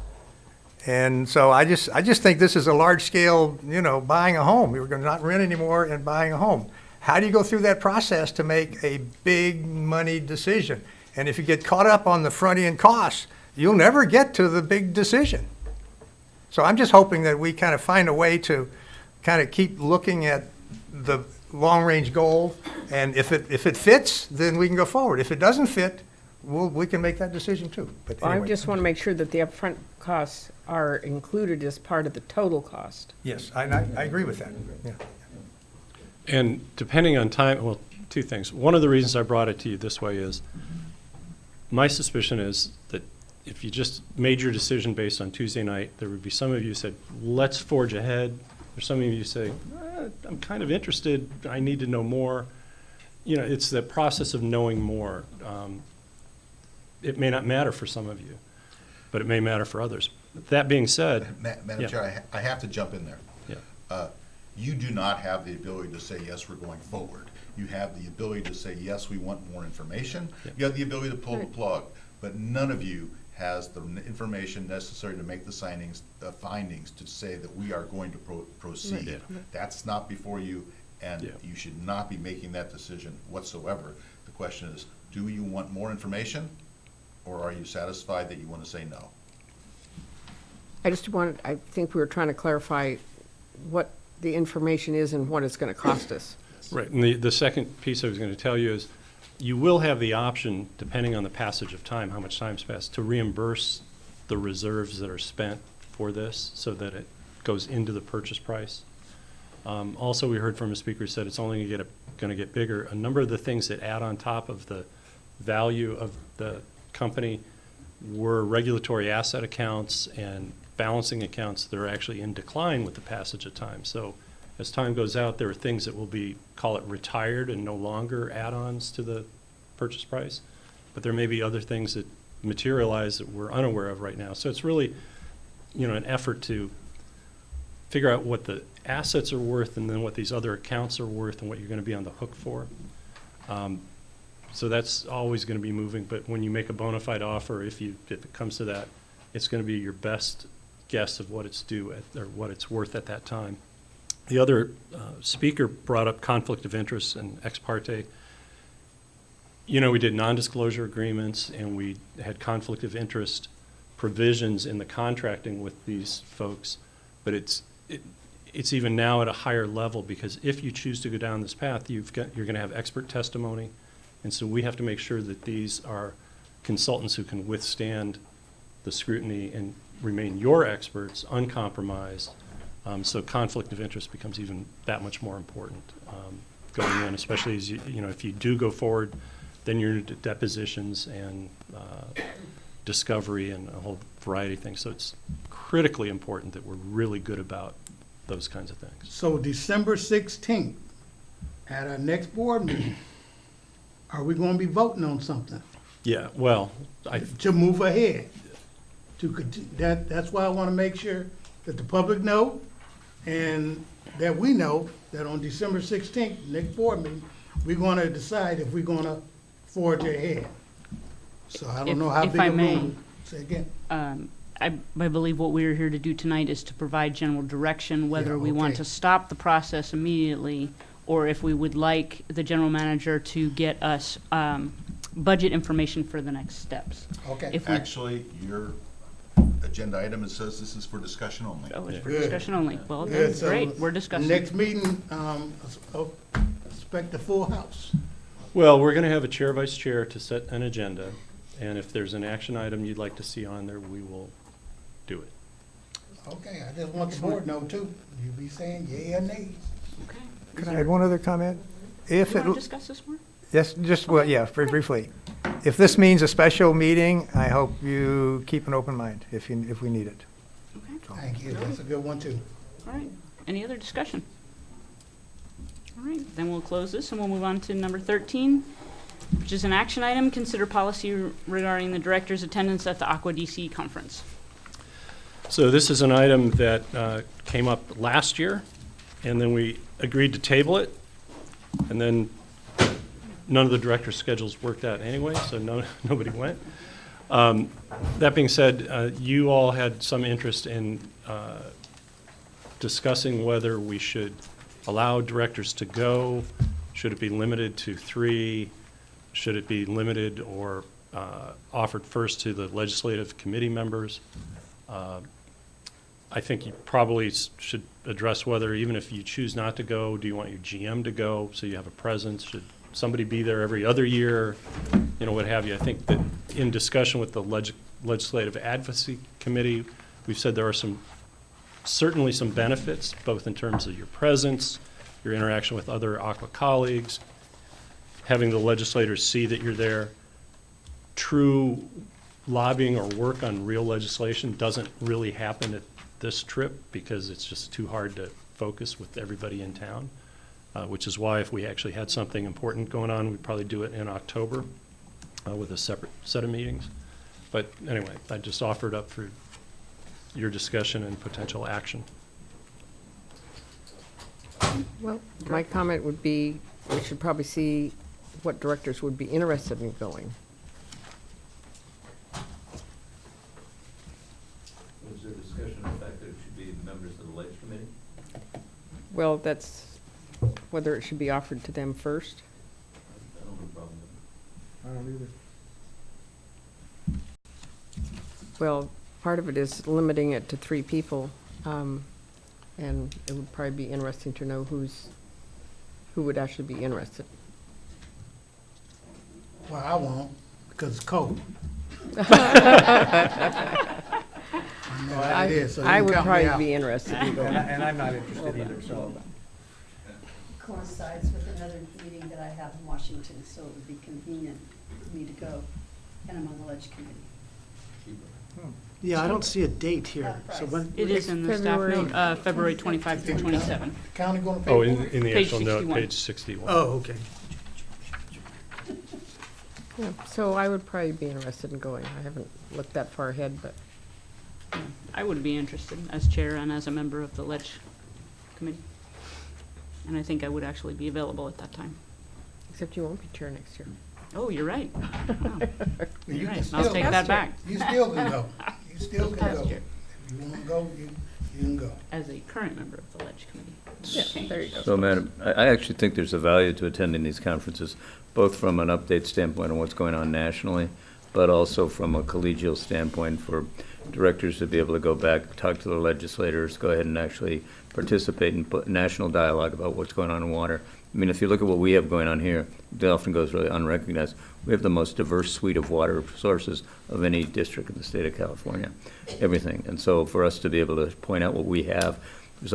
And so I just think this is a large scale, buying a home. We're going to not rent anymore and buying a home. How do you go through that process to make a big money decision? And if you get caught up on the front end costs, you'll never get to the big decision. So I'm just hoping that we kind of find a way to kind of keep looking at the long-range goal, and if it fits, then we can go forward. If it doesn't fit, we can make that decision too. But Well, I anyway. just want to make sure that the upfront costs are included as part of the total cost. Yes, I agree with that. Yeah. And depending on time, well, 2 things. One of the reasons I brought it to you this way is my suspicion is that if you just made your decision based on Tuesday night, there would be some of you who said, let's forge ahead. There's some of you who say, I'm kind of interested. I need to know more. It's the process of knowing more. It may not matter for some of you, but it may matter for others. That being said. Madam yeah. Chair, I have to jump in there. Yeah. You do not have the ability to say, yes, we're going forward. You have the ability to say, yes, we want more information. Yeah. You have the ability to pull the plug, but none of you has the information necessary to make the findings to say that we are going to proceed. Yeah. That's not before you, and Yeah. you should not be making that decision whatsoever. The question is, do you want more information, or are you satisfied that you want to say no? I think we were trying to clarify what the information is and what it's going to cost us. Right, and the second piece I was going to tell you is you will have the option, depending on the passage of time, how much time's passed, to reimburse the reserves that are spent for this so that it goes into the purchase price. Also, we heard from a speaker who said it's only going to get bigger. A number of the things that add on top of the value of the company were regulatory asset accounts and balancing accounts that are actually in decline with the passage of time. So as time goes out, there are things that will be, call it retired and no longer add-ons to the purchase price. But there may be other things that materialize that we're unaware of right now. So it's really, an effort to figure out what the assets are worth and then what these other accounts are worth and what you're going to be on the hook for. So that's always going to be moving. But when you make a bona fide offer, if it comes to that, it's going to be your best guess of what it's due at, or what it's worth at that time. The other speaker brought up conflict of interest and ex parte. We did non-disclosure agreements and we had conflict of interest provisions in the contracting with these folks, but it's even now at a higher level because if you choose to go down this path, you're going to have expert testimony, and so we have to make sure that these are consultants who can withstand the scrutiny and remain your experts, uncompromised. So conflict of interest becomes even that much more important. going in, especially as you know, if you do go forward, then you're into depositions and discovery and a whole variety of things. So it's critically important that we're really good about those kinds of things. So December 16th, at our next board meeting, are we gonna be voting on something Yeah, well, to move ahead? That's why I wanna make sure that the public know and that we know that on December 16th, next board meeting, we're gonna decide if we're gonna forge ahead. So I don't know how big If I a may, room. Say again. I believe what we're here to do tonight is to provide general direction, whether we want okay. to stop the process immediately, or if we would like the general manager to get us budget information for the next steps. Okay. If we- Actually, your agenda item, it says this is for discussion only. Oh, it's for Good. discussion only. Well, Good, then, so great, we're discussing. Next meeting, expect a full house. well, we're going to have a chair, vice chair to set an agenda, and if there's an action item you'd like to see on there, we will do it. Okay, I just want the board to know too. You be saying yea or nay. Okay. Could I add one other comment? If You it, want to discuss this more? yes, just, well, yeah, very briefly. If this means a special meeting, I hope you keep an open mind if we need it. Okay. Thank you, that's a good one too. All right. Any other discussion? All right, then we'll close this and we'll move on to number 13, which is an action item. Consider policy regarding the director's attendance at the Aqua DC conference. So this is an item that came up last year, and then we agreed to table it, and then none of the director's schedules worked out anyway, so nobody went. That being said, you all had some interest in discussing whether we should allow directors to go. Should it be limited to 3? Should it be limited or offered first to the legislative committee members? I think you probably should address whether, even if you choose not to go, do you want your GM to go so you have a presence? Should somebody be there every other year? You know, what have you. I think that in discussion with the legislative advocacy committee, we've said there are certainly some benefits, both in terms of your presence, your interaction with other Aqua colleagues, having the legislators see that you're there. True lobbying or work on real legislation doesn't really happen at this trip because it's just too hard to focus with everybody in town, which is why if we actually had something important going on, we'd probably do it in October with a separate set of meetings. But anyway, I just offered up for your discussion and potential action. Well, my comment would be, we should probably see what directors would be interested in going. Was there discussion of the fact that it should be members of the Ledge Committee? Well, that's whether it should be offered to them first. I don't have a problem with it. I don't either. Well, part of it is limiting it to 3 people, and it would probably be interesting to know who would actually be interested. Well, I won't, because it's cold. I would probably be interested in going. And I'm not interested either, so. Coincides with another meeting that I have in Washington, so it would be convenient for me to go, and I'm on the Ledge Committee. Yeah, I don't see a date here. So when? It is in the staff note, February 25 through 27. County gonna pay Oh, for in it? the Page actual note, 61. page 61. Oh, okay. Yeah, so I would probably be interested in going. I haven't looked that far ahead, but I would be interested as chair and as a member of the Ledge Committee. And I think I would actually be available at that time. except you won't be chair next year. Oh, you're right. Wow. You You're can right. I'll still- take that back. You still can go. You still can Past go. year. If you wanna go, you can go. As a current member of the Ledge Committee. Yeah, there you go. So, Madam, I actually think there's a value to attending these conferences, both from an update standpoint on what's going on nationally, but also from a collegial standpoint for directors to be able to go back, talk to the legislators, go ahead and actually participate in national dialogue about what's going on in water. I mean, if you look at what we have going on here, it often goes really unrecognized. We have the most diverse suite of water sources of any district in the state of California, everything. And so for us to be able to point out what we have, there's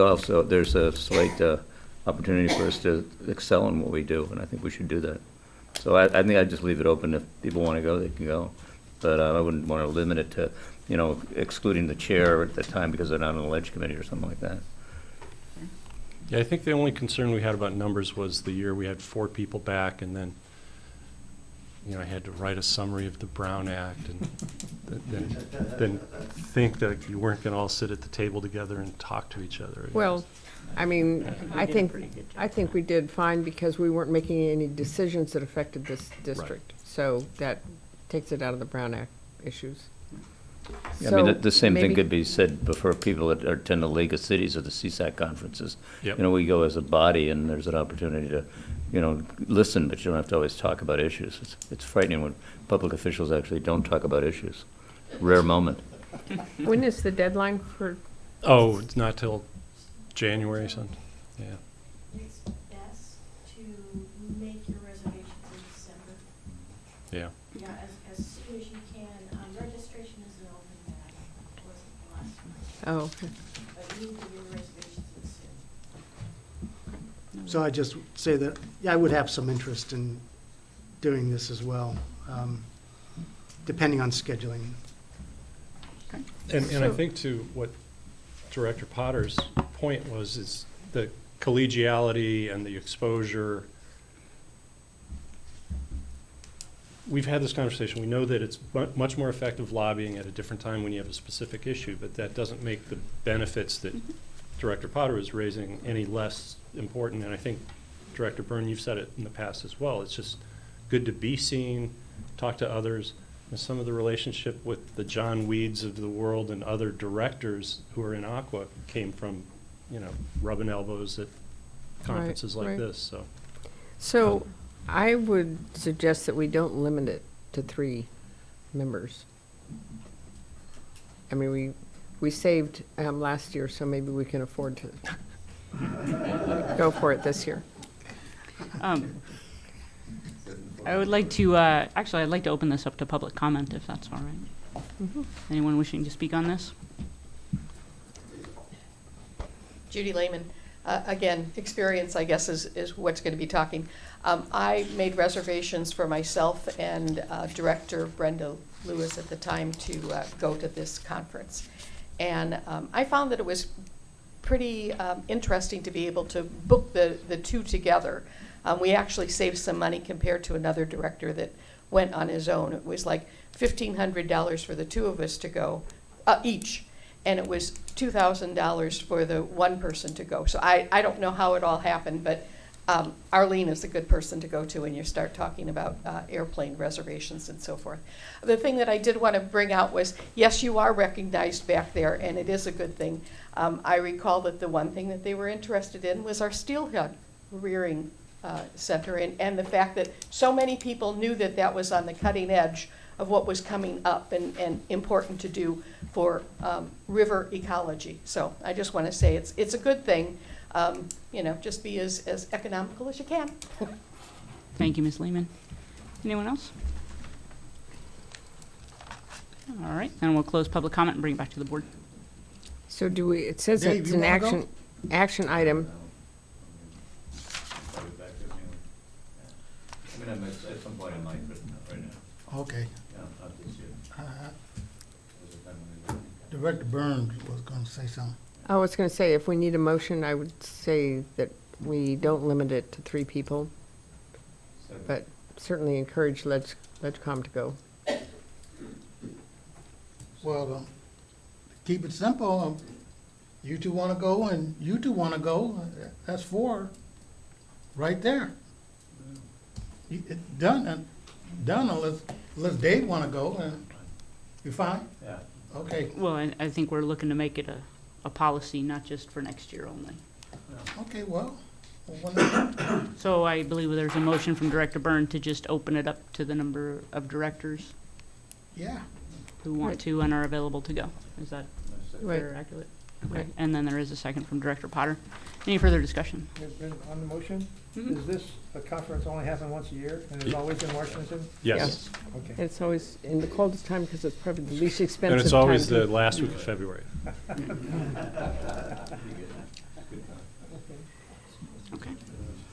a slight opportunity for us to excel in what we do, and I think we should do that. So I think I'd just leave it open. If people want to go, they can go. But I wouldn't want to limit it to, excluding the chair at the time because they're not on the ledge committee or something like that. Yeah, I think the only concern we had about numbers was the year we had 4 people back, and then, I had to write a summary of the Brown Act, and then think that you weren't going to all sit at the table together and talk to each other. Well, I mean, I think we did fine because we weren't making any decisions that affected this district. So that takes it out of the Brown Act issues. Yeah, I mean, the same thing could be said for people that attend the League of Cities or the CSAC conferences. Yep. We go as a body, and there's an opportunity to, listen, but you don't have to always talk about issues. It's frightening when public officials actually don't talk about issues. Rare moment. When is the deadline for? Oh, it's not till January or something. Yeah. It's best to make your reservations in December. Yeah. Yeah, as soon as you can. Registration isn't open yet. It wasn't last night. Oh, okay. But you need to do your reservations in soon. So I just say that, yeah, I would have some interest in doing this as well, depending on scheduling. And I think to what Director Potter's point is the collegiality and the exposure. We've had this conversation. We know that it's much more effective lobbying at a different time when you have a specific issue, but that doesn't make the benefits that Director Potter is raising any less important. And I think, Director Byrne, you've said it in the past as well. It's just good to be seen, talk to others. And some of the relationship with the John Weeds of the world and other directors who are in Aqua came from, rubbing elbows at conferences like this. So I would suggest that we don't limit it to 3 members. I mean, we saved last year, so maybe we can afford to go for it this year. I would like to, actually, I'd like to open this up to public comment, if that's all right. Anyone wishing to speak on this? Judy Lehman. Again, experience, I guess, is what's going to be talking. I made reservations for myself and Director Brenda Lewis at the time to go to this conference. And I found that it was pretty interesting to be able to book the 2 together. We actually saved some money compared to another director that went on his own. It was like $1,500 for the 2 of us to go each. And it was $2,000 for the one person to go. So I don't know how it all happened, but Arlene is a good person to go to when you start talking about airplane reservations and so forth. The thing that I did want to bring out was, yes, you are recognized back there, and it is a good thing. I recall that the one thing that they were interested in was our steelhead rearing center, and the fact that so many people knew that that was on the cutting edge of what was coming up and important to do for river ecology. So I just want to say it's a good thing. Just be as economical as you can. Thank you, Ms. Lehman. Anyone else? All right, then we'll close public comment and bring it back to the board. So it says Dave, it's you an wanna go? action item. I mean, at some point I might, but not right now. Okay. Yeah, not this year. Director Burns was going to say something. I was going to say, if we need a motion, I would say that we don't limit it to 3 people, but certainly encourage LegCom to go. Well, keep it simple. You 2 want to go and you 2 want to go. That's 4 right there. Done unless Dave want to go, and you're fine? Yeah. Okay. Well, I think we're looking to make it a policy, not just for next year only. Okay, well. So I believe there's a motion from Director Byrne to just open it up to the number of directors Yeah. who want to and are available to go. Is that Right. fair, accurate? Okay. And then there is a second from Director Potter. Any further discussion? On the motion, Mhm. does this conference only happen once a year, and it's always in Washington? Yes. Okay. And it's always in the coldest time because it's probably the least expensive And it's always time the to- last week of February. Okay.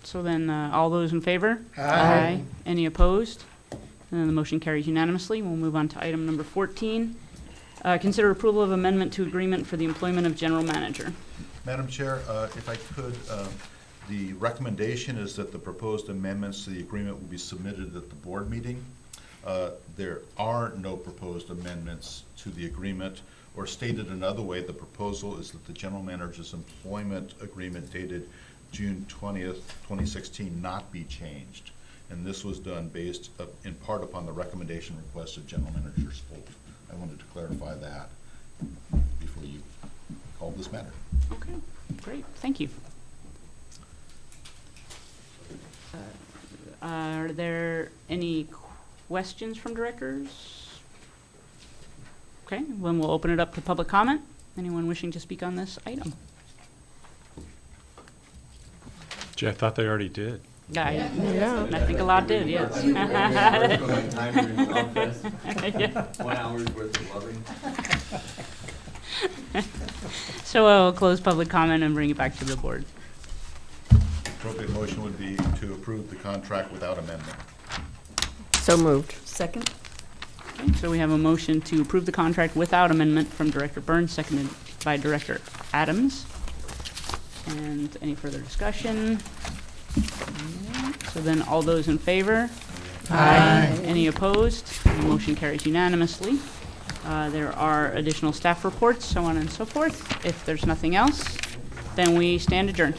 So then, all those in favor? Aye. Any opposed? And then the motion carries unanimously. We'll move on to item number 14. Consider approval of amendment to agreement for the employment of general manager. Madam Chair, if I could, the recommendation is that the proposed amendments to the agreement will be submitted at the board meeting. There are no proposed amendments to the agreement, or stated another way, the proposal is that the general manager's employment agreement dated June 20th, 2016 not be changed. And this was done based in part upon the recommendation request of General Manager Spolt. I wanted to clarify that before you called this matter. Okay, great, thank you. Are there any questions from directors? Okay, then we'll open it up to public comment. Anyone wishing to speak on this item? Gee, I thought they already did. I think a lot did, yes. Yeah. 1 hour's worth of loving. So I'll close public comment and bring it back to the board. Appropriate motion would be to approve the contract without amendment. So moved. Second? Okay, so we have a motion to approve the contract without amendment from Director Burns, seconded by Director Adams. And any further discussion? So then all those in favor? Aye. Any opposed? The motion carries unanimously. There are additional staff reports, so on and so forth. If there's nothing else, then we stand adjourned.